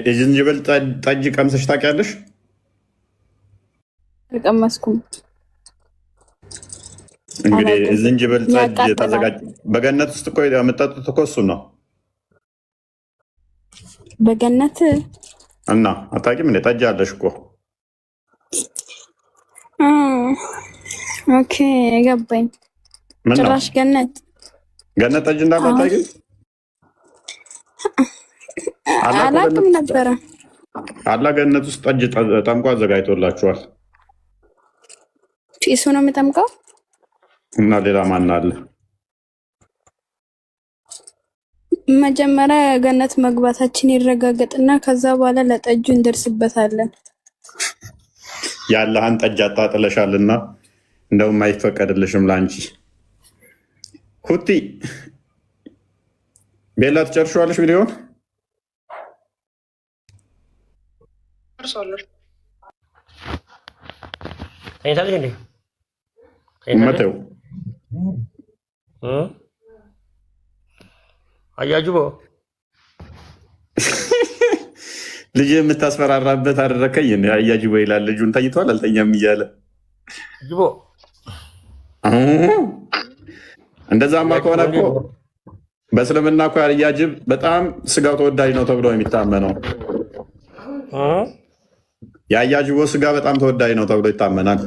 የዝንጅብል ጠጅ ቀምሰሽ ታውቂያለሽ? አልቀመስኩም። እንግዲህ የዝንጅብል ጠጅ ተዘጋጅ። በገነት ውስጥ እኮ የምጠጡት እኮ እሱን ነው። በገነት እና አታውቂም እንዴ? ጠጅ አለሽ እኮ። ኦኬ ገባኝ። ጭራሽ ገነት ጠጅ እንዳለ አታውቂም? አላውቅም ነበረ። አላህ ገነት ውስጥ ጠጅ ጠምቆ አዘጋጅቶላችኋል። እሱ ነው የሚጠምቀው? እና ሌላ ማን አለ? መጀመሪያ ገነት መግባታችን ይረጋገጥና ከዛ በኋላ ለጠጁ እንደርስበታለን። ያለህን ጠጅ አጣጥለሻልና እንደውም አይፈቀድልሽም ላንቺ። ሁቲ ቤላ ትጨርሻለሽ ቪዲዮን? መተው አያጅቦ ልጅ የምታስፈራራበት አደረከኝ። አያጅቦ ይላል። ልጁን ተኝቷል አልተኛም እያለ ጅቦ። እንደዛማ ከሆነ እኮ በእስልምና እኮ አያጅብ በጣም ስጋው ተወዳጅ ነው ተብሎ የሚታመነው። የአያጅቦ ስጋ በጣም ተወዳጅ ነው ተብሎ ይታመናል።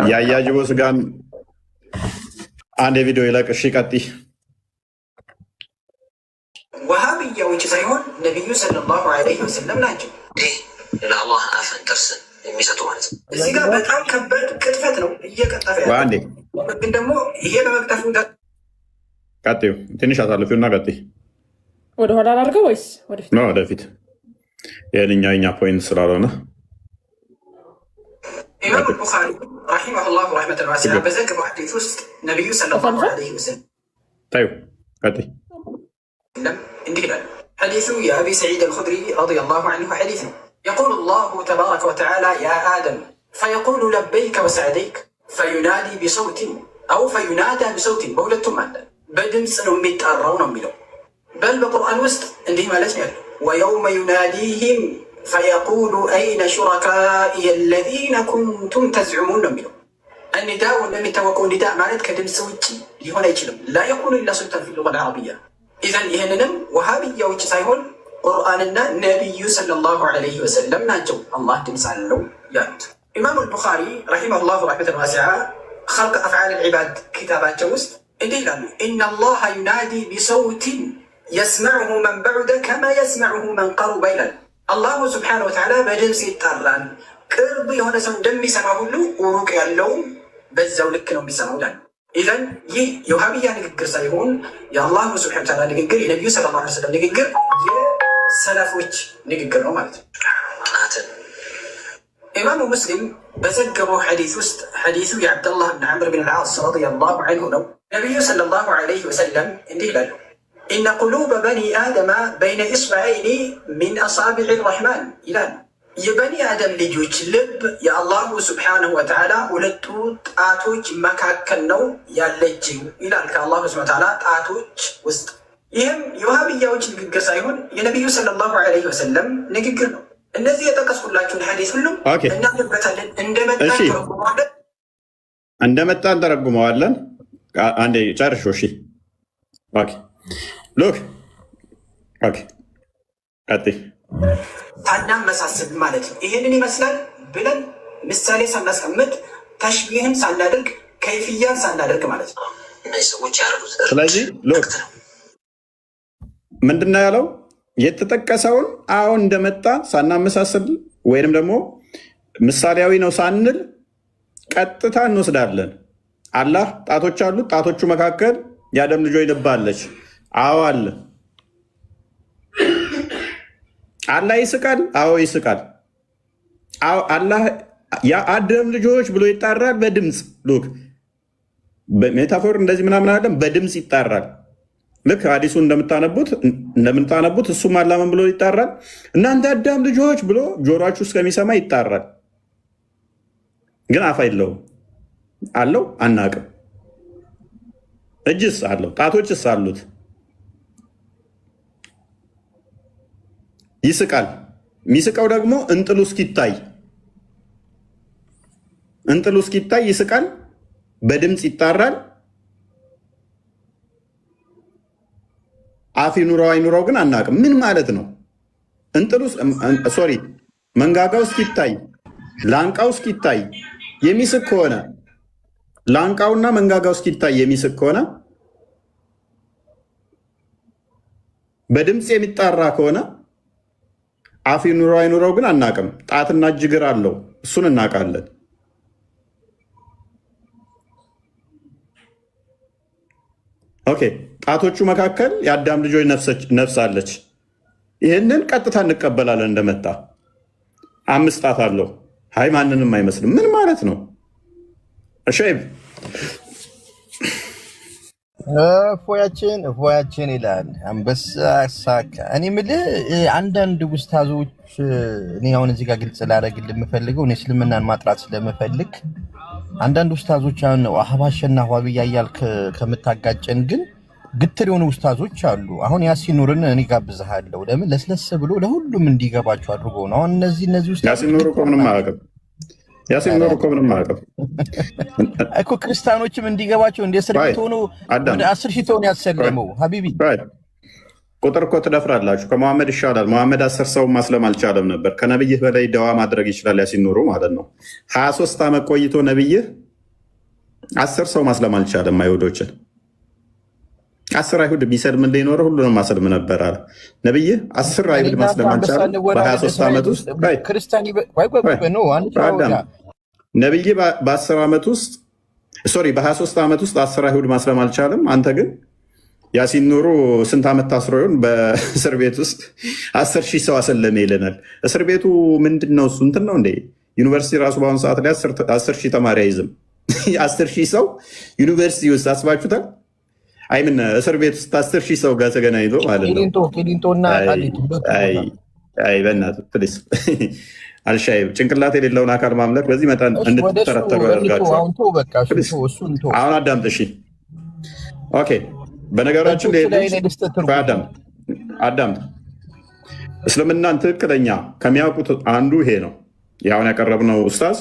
የአያጅቦ ስጋን አንድ የቪዲዮ ይለቅ። እሺ ቀጥይ። ወሃብያዎች ሳይሆን ነቢዩ ሰለላሁ ዐለይሂ ወሰለም ናቸው ለአላህ አፈን ጥርስን የሚሰጡ ማለት ነው። እዚህ ጋር በጣም ከባድ ቅጥፈት ነው እየቀጠፈ ያለ። ግን ደግሞ ይሄ በመቅጠፉ ቀጥዩ። ትንሽ አሳልፊውና ቀጥይ። ወደኋላ ላድርገው ወይስ ወደፊት? ወደፊት። የኛ ፖይንት ስላልሆነ ኢማም አልቡኻሪ ረሒመሁላሁ ረሕመተን ዋሲዓ በዘገበው ሐዲስ ውስጥ ነቢዩ ሰለላሁ ዐለይሂ ወሰለም ታዩ ቀጥይ እንዲህ ይላል። ሐዲሱ የአቢ ሰዒድ አልኹድሪ ረዲየላሁ ዐንሁ ሐዲስ ነው። የቁሉ ላሁ ተባረከ ወተዓላ ያ አደም ፈየቁሉ ለበይከ ወሰዕደይክ ፈዩናዲ ቢሰውቲን አው ፈዩናዳ ቢሰውቲን፣ በሁለቱም አለ። በድምፅ ነው የሚጣራው ነው የሚለው። በል በቁርአን ውስጥ እንዲህ ማለት ነው ያለው ወየውመ ዩናዲህም ፈየቁሉ አይነ ሹረካኢየ አለዚነ ኩንቱም ተዝዑሙን ነው የሚለው። እኒዳኡ እንደሚታወቀው ኒዳ ማለት ከድምፅ ውጭ ሊሆን አይችልም። ላ የኩኑ ኢላ ሱልጣን ፊ ሉገል ዓረቢያ። ኢዘን ይህንንም ወሃብያዎች ሳይሆን ቁርአንና ነቢዩ ሰለላሁ ዐለይሂ ወሰለም ናቸው አላህ ድምፅ አለው ያሉት። ኢማሙ አልቡኻሪ ረሒመሁላሁ ረሕመተን ዋሲዓ ኸልቅ አፍዓል ልዕባድ ኪታባቸው ውስጥ እንዲህ ይላሉ ኢነላሃ ዩናዲ ቢሰውቲን የስመዑሁ መን በዑደ ከማ የስመዑሁ መን ቀሩበ ይላል። አላሁ ስብሓነሁ ወተዓላ በድምፅ ይጣራል። ቅርብ የሆነ ሰው እንደሚሰማ ሁሉ ሩቅ ያለው በዛው ልክ ነው የሚሰማው ይላል። ኢዘን ይህ የውሃብያ ንግግር ሳይሆን የአላሁ ስብሓነሁ ወተዓላ ንግግር፣ የነቢዩ ሰለላሁ ዐለይሂ ወሰለም ንግግር፣ የሰለፎች ንግግር ነው ማለት ነው። ኢማሙ ሙስሊም በዘገበው ሐዲስ ውስጥ ሐዲሱ የዓብደላህ ብን ዐምር ብን አልዓስ ረዲየላሁ ዐንሁ ነው። ነቢዩ ሰለላሁ ዐለይሂ ወሰለም እንዲህ ይላሉ ኢነ ቁሉበ በኒ አደማ በይነ ኢስበዐይኒ ሚን አሳቢዕ ረሕማን ይላል። የበኒ አደም ልጆች ልብ የአላሁ ስብሓነሁ ወተዓላ ሁለቱ ጣቶች መካከል ነው ያለችው ይላል፣ ከአላሁ ስብሓነሁ ወተዓላ ጣቶች ውስጥ። ይህም የውሃብያዎች ንግግር ሳይሆን የነቢዩ ሰለላሁ ዐለይሂ ወሰለም ንግግር ነው። እነዚህ የጠቀስኩላችሁን ሐዲስ ሁሉም እናምንበታለን። እንደመጣ እንተረጉመዋለን። አንዴ ጨርሾ እሺ ሎክ ቀጥይ። ሳናመሳስል ማለት ነው። ይሄንን ይመስላል ብለን ምሳሌ ሳናስቀምጥ ተሽቢህን ሳናደርግ ከይፍያን ሳናደርግ ማለት ነው። እነዚህ ሰዎች ያሉት ስለዚህ ሎክ ምንድነው ያለው? የተጠቀሰውን አሁን እንደመጣ ሳናመሳስል ወይንም ደግሞ ምሳሌያዊ ነው ሳንል ቀጥታ እንወስዳለን። አላህ ጣቶች አሉት። ጣቶቹ መካከል የአደም ልጆች ልብ አለች። አዎ አለ። አላህ ይስቃል። አዎ ይስቃል። አላህ የአደም ልጆች ብሎ ይጣራል በድምፅ ሉክ ሜታፎር እንደዚህ ምናምን አለም በድምፅ ይጣራል። ልክ ሀዲሱ እንደምታነቡት እሱም አላምን ብሎ ይጣራል። እናንተ አዳም ልጆች ብሎ ጆሮአችሁ እስከሚሰማ ይጣራል። ግን አፍ የለውም። አለው አናቅም። እጅስ አለው፣ ጣቶችስ አሉት። ይስቃል። የሚስቀው ደግሞ እንጥሉ እስኪታይ ይስቃል። በድምፅ ይጣራል። አፍ ይኑረው አይኑረው ግን አናቅም። ምን ማለት ነው? መንጋጋው እስኪታይ ላንቃው እስኪታይ የሚስቅ ከሆነ ላንቃውና መንጋጋው እስኪታይ የሚስቅ ከሆነ በድምፅ የሚጣራ ከሆነ አፍ ይኑረው አይኑረው ግን አናቅም። ጣትና እጅግር አለው፣ እሱን እናውቃለን። ኦኬ ጣቶቹ መካከል የአዳም ልጆች ነፍስ አለች። ይህንን ቀጥታ እንቀበላለን እንደመጣ 5 ጣት አለው። አይ ማንንም አይመስልም። ምን ማለት ነው? ሸይብ እፎያችን ይላል አንበሳ ሳካ። እኔ የምልህ አንዳንድ ውስታዞች እኔ አሁን እዚህ ጋር ግልጽ ላደርግልህ የምፈልገው እኔ እስልምናን ማጥራት ስለምፈልግ አንዳንድ ውስታዞች አሁን አህባሽና ዋብያ እያልክ ከምታጋጨን ግን ግትር የሆኑ ውስታዞች አሉ። አሁን ያሲን ኑርን እኔ ጋብዝሃለሁ። ለምን ለስለስ ብሎ ለሁሉም እንዲገባቸው አድርጎ ነው። አሁን እነዚህ ውስታዞች ያሲን ኑር እኮ ምንም አያውቅም። ያሲን ኑር እኮ ምንም አያውቅም እኮ ክርስቲያኖችም እንዲገባቸው እንደ እስር ቤት ሆኖ ወደ 10 ሺህ ሰውን ያሰለመው ሀቢቢ ቁጥር እኮ ትደፍራላችሁ። ከመሐመድ ይሻላል። መሐመድ 10 ሰው ማስለም አልቻለም ነበር። ከነብይህ በላይ ደዋ ማድረግ ይችላል ያሲን ኑሩ ማለት ነው። 23 ዓመት ቆይቶ ነብይህ 10 ሰው ማስለም አልቻለም። አይሁዶችን 10 አይሁድ ቢሰልም እንደኖረ ሁሉንም ማሰልም ነበር አለ ነብይህ። 10 አይሁድ ማስለም አልቻለም በ23 ዓመት ውስጥ ነብይህ በ10 ዓመት ውስጥ በ23 ዓመት ውስጥ 10 አይሁድ ማስለም አልቻለም። አንተ ግን ያሲን ኑሩ ስንት ዓመት ታስሮ ይሆን በእስር ቤት ውስጥ 10 ሺህ ሰው አሰለመ ይለናል። እስር ቤቱ ምንድን ነው? እሱ እንትን ነው እንዴ? ዩኒቨርሲቲ ራሱ በአሁኑ ሰዓት ላይ 10 ሺህ ተማሪ አይዝም። 10 ሺህ ሰው ዩኒቨርሲቲ ውስጥ አስባችሁታል? አይምን እስር ቤት ውስጥ 10 ሺህ ሰው ጋር ተገናኝቶ ማለት ነው። አይ በእናትህ ፕሊስ አልሻይብ ጭንቅላት የሌለውን አካል ማምለክ በዚህ መጠን እንድትጠረጠሩ ያደርጋችኋል። አሁን አዳምጥ እሺ። ኦኬ በነገራችን አዳምጥ። እስልምናን ትክክለኛ ከሚያውቁት አንዱ ይሄ ነው። ያሁን ያቀረብነው ኡስታዝ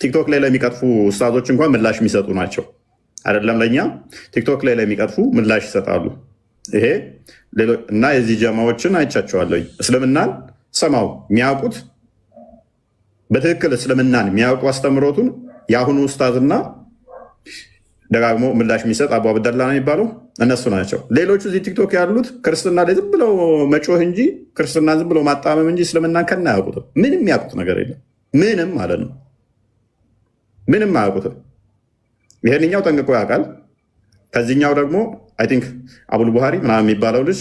ቲክቶክ ላይ ለሚቀጥፉ ኡስታዞች እንኳን ምላሽ የሚሰጡ ናቸው። አይደለም ለእኛ ቲክቶክ ላይ ለሚቀጥፉ ምላሽ ይሰጣሉ። ይሄ እና የዚህ ጀማዎችን አይቻቸዋለሁ። እስልምናን ሰማው የሚያውቁት በትክክል እስልምናን የሚያውቁ አስተምሮቱን የአሁኑ ኡስታዝና ደጋግሞ ምላሽ የሚሰጥ አቡ አብደላ ነው የሚባለው እነሱ ናቸው። ሌሎቹ እዚህ ቲክቶክ ያሉት ክርስትና ላይ ዝም ብለው መጮህ እንጂ ክርስትና ዝም ብለው ማጣመም እንጂ እስልምናን ከና አያውቁትም። ምንም ያውቁት ነገር የለም። ምንም ማለት ነው። ምንም አያውቁትም። ይሄንኛው ጠንቅቆ ያውቃል። ከዚህኛው ደግሞ አይ ቲንክ አቡል ቡሃሪ ምናምን የሚባለው ልጅ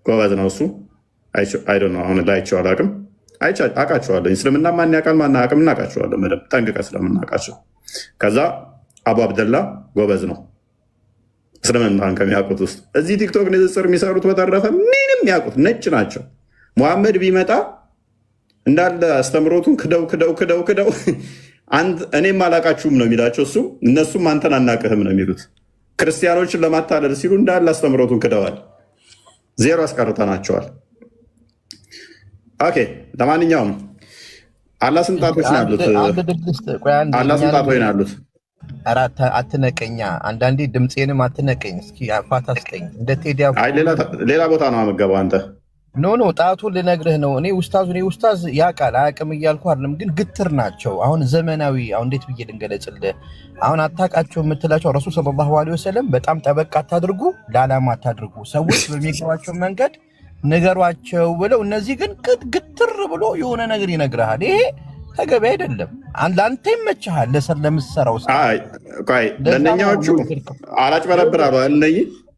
ጎበዝ ነው እሱ። አሁን ላይቸው አላውቅም፣ አውቃቸዋለሁ። እስልምና ማን ያውቃል ማን አያውቅም እናውቃቸዋለን በደምብ ጠንቅቀ ስለምናውቃቸው። ከዛ አቡ አብደላ ጎበዝ ነው እስልምናን ከሚያውቁት ውስጥ። እዚህ ቲክቶክ ንጽጽር የሚሰሩት በተረፈ ምንም ያውቁት ነጭ ናቸው። ሙሐመድ ቢመጣ እንዳለ አስተምሮቱን ክደው እኔም አላቃችሁም ነው የሚላቸው እሱ። እነሱም አንተን አናቅህም ነው የሚሉት። ክርስቲያኖችን ለማታለል ሲሉ እንዳለ አስተምሮቱን ክደዋል። 0 አስቀርተናቸዋል። ኦኬ ለማንኛውም አላህ ስንት ጣቶች ነው ያሉት? አላህ ስንት ጣቶች ነው ያሉት? አትነቀኛ። አንዳንዴ ድምፄንም አትነቀኝ። እስኪ ፋታ ስጠኝ። እንደ ቴዲ ሌላ ቦታ ነው የምትገባው አንተ። ኖ ጣቱን ልነግርህ ነው። እኔ ኡስታዝ ያውቃል አያውቅም እያልኩ አይደለም፣ ግን ግትር ናቸው። አሁን ዘመናዊ እንዴት ብዬ ልንገለጽልህ? አሁን አታውቃቸው የምትላቸው ረሱል ሰለላሁ ዐለይሂ ወሰለም በጣም ጠበቅ አታድርጉ፣ ለዓላማ አታድርጉ፣ ሰዎች በሚገባቸው መንገድ ንገሯቸው ብለው፣ እነዚህ ግን ግትር ብሎ የሆነ ነገር ይነግርሃል። ይሄ ተገቢ አይደለም። ለአንተ ይመችሃል ለምትሰራው ለእነኛዎቹ አላጭበረብራሉ እነይ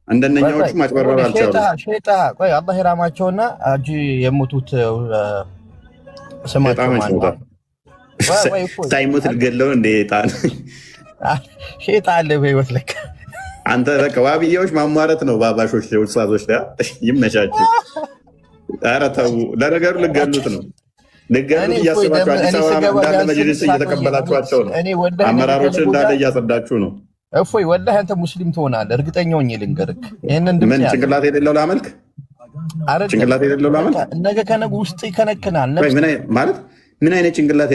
እንደነኛዎቹ ማጭበርበር አልቻሉም። ሼጣ ቆይ አላህ ይራማቸውና አጂ የሞቱት ስማቸው ሳይሞት ልገለው እንደ ጣን ሼጣ አለ በህይወት ለካ አንተ በቃ ዋብያዎች ማሟረት ነው። ባባሾች ውሳዞች ይመቻችሁ። ኧረ ተው። ለነገሩ ልገሉት ነው ልገሉት እያስባችሁ አዲስ አበባ እንዳለ መጅሊስ እየተቀበላችኋቸው ነው። አመራሮችን እንዳለ እያጸዳችሁ ነው። እፎይ ወላሂ አንተ ሙስሊም ትሆናለህ፣ እርግጠኛ ሆኜ ልንገርህ። ይሄንን ምን ጭንቅላት የሌለው ላመልክ? ጭንቅላት የሌለው ላመልክ? ነገ ከነገ ውስጥ ይከነክናል። ማለት ምን አይነት ጭንቅላት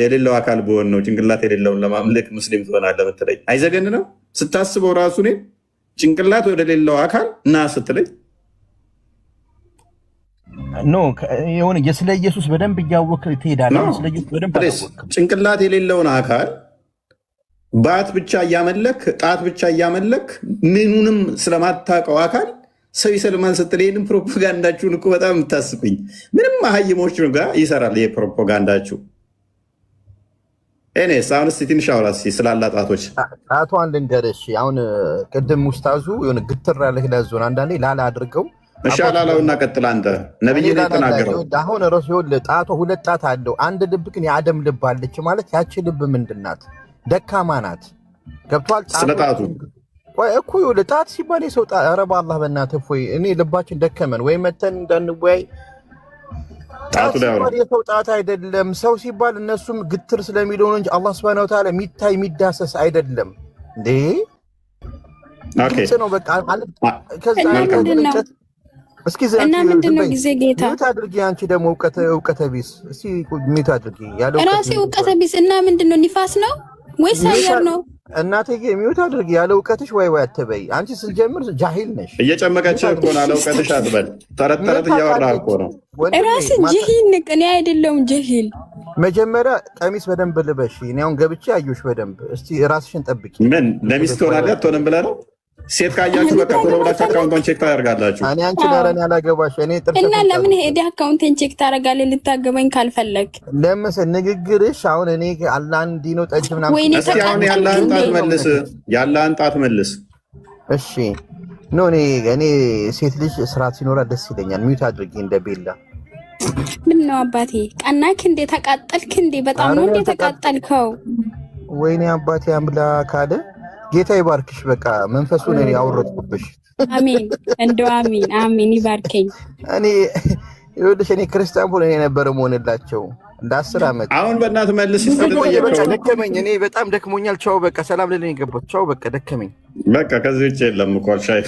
የሌለው አካል በሆን ነው ጭንቅላት የሌለውን ለማምለክ ሙስሊም ትሆናለህ ምትለኝ? አይዘገን ነው ስታስበው ራሱ እኔ ጭንቅላት ወደሌለው አካል እና ስትለኝ ኖ የሆነ ስለ ኢየሱስ በደንብ እያወቅህ ትሄዳለህ። ስለ ኢየሱስ በደንብ ጭንቅላት የሌለውን አካል ባት ብቻ እያመለክ ጣት ብቻ እያመለክ ምኑንም ስለማታውቀው አካል ሰው ይሰልማል ስትል ይህንም ፕሮፓጋንዳችሁን እኮ በጣም የምታስቁኝ። ምንም መሀይሞች ጋር ይሰራል ይሄ ፕሮፓጋንዳችሁ። እኔስ አሁን እስኪ ትንሽ አውራ ስላላ ጣቶች ጣቷን ልንገርሽ። አሁን ቅድም ውስታዙ የሆነ ግትር ያለ ለዞን አንዳንዴ ላላ አድርገው እሻላላውና ቀጥል አንተ ነብይ ነው የተናገረው። አሁን ረሱል ጣቷ ሁለት ጣት አለው። አንድ ልብ ግን የአደም ልብ አለች ማለት ያቺ ልብ ምንድናት? ደካማ ናት። ገብቷል? ስለጣቱ ወይ እኮ ይኸውልህ ጣት ሲባል የሰው ጣት ኧረ በአላህ በእናትህ እፎይ እኔ ልባችን ደከመን ወይ መተን እንዳንወያይ። ጣት ሲባል የሰው ጣት አይደለም። ሰው ሲባል እነሱም ግትር ስለሚለው ነው እንጂ አላህ ሱብሓነሁ ወተዓላ የሚታይ የሚዳሰስ አይደለም እንዴ። ኦኬ ነው በቃ ማለት ከዛ እስኪ እና ምንድነው ጊዜ ጌታ ሚት አድርጊ። አንቺ ደግሞ እውቀተ ቢስ እስኪ ሚት አድርጊ ያለው ራሴ እውቀተ ቢስ እና ምንድነው ንፋስ ነው ወይስ አየር ነው? እናትዬ ሚውት አድርጊ። ያለ እውቀትሽ ወይ አትበይ። አንቺ ስንጀምር ጃሂል ነሽ። እየጨመቀች እኮ ነው። ያለ እውቀትሽ አትበል። ተረት ተረት እያወራህ እኮ ነው። ራስ ጃሂል ነህ። እኔ አይደለሁም ጃሂል። መጀመሪያ ቀሚስ በደንብ ልበሽ። እኔ አሁን ገብቼ አየሁሽ በደንብ። እስቲ ራስሽን ጠብቂ። ምን ለሚስት ሆናለህ አትሆንም ብለህ ነው? ሴት ካያችሁ በቃ ቶሎ ብላችሁ አካውንቷን ቼክ ታደርጋላችሁ። እኔ አንቺ ለረን ያላገባሽ እኔ ጥርስ እና ለምን ሄደ አካውንቴን ቼክ ታደርጋለህ? ልታገበኝ ካልፈለግ ለምሳሌ ንግግርሽ አሁን እኔ አላህ እንዲህ ነው ጠጅ ምናምን። እስቲ አሁን ያላህን ጣት መልስ፣ ያላህን ጣት መልስ። እሺ ኖ እኔ ሴት ልጅ ስርዓት ሲኖራ ደስ ይለኛል። ሚውት አድርጊ እንደ ቤላ። ምን ነው አባቴ ቀናክ እንዴ? ተቃጠልክ እንዴ? በጣም ነው እንዴ ተቃጠልከው? ወይኔ አባቴ አምላክ አለ ጌታ ይባርክሽ። በቃ መንፈሱን እኔ አወረድኩብሽ። አሜን እንደው አሜን ይባርከኝ። እኔ ይኸውልሽ እኔ ክርስቲያን ሆነ የነበረ መሆንላቸው እንደ 10 ዓመት አሁን በእናትህ መልስ በቃ ደከመኝ። እኔ በጣም ደክሞኛል። ቻው በቃ ሰላም ልልኝ ገባሁ። ቻው በቃ ደከመኝ። በቃ ከዚህ ውጭ የለም እኮ አልሻይ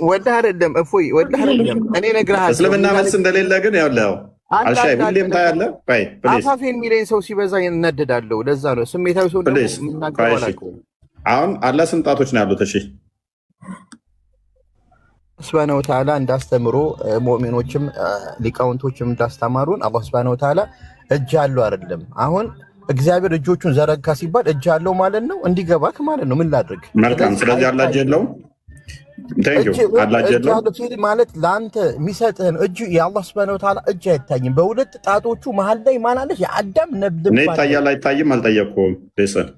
ወላሂ አይደለም እፎይ ወላሂ አይደለም። እኔ እነግርሃለሁ እስልምና መልስ እንደሌለ ግን ያው አልሻይ ሁሌም ታያለህ። ቆይ ፕሊዝ አፋፌን የሚለኝ ሰው ሲበዛ ይነደዳለሁ። ለዛ ነው ስሜታዊ ሰው ደግሞ አሁን አላህ ስንት ጣቶች ነው ያሉት? እሺ ሱብሃነሁ ወተዓላ እንዳስተምሮ ሙእሚኖችም ሊቃውንቶችም እንዳስተማሩን አላህ ሱብሃነሁ ወተዓላ እጅ አለው አይደለም። አሁን እግዚአብሔር እጆቹን ዘረጋ ሲባል እጅ አለው ማለት ነው። እንዲገባክ ማለት ነው። ምን ላድርግ? መልካም። ስለዚህ አላህ እጅ የለውም ማለት ለአንተ የሚሰጥህን እጁ የአላህ ሱብሃነሁ ወተዓላ እጅ አይታይም። በሁለት ጣቶቹ መሀል ላይ ማላለች የአዳም ነብልብ እኔ ይታያል አይታይም አልጠየቅኩም። ደሰን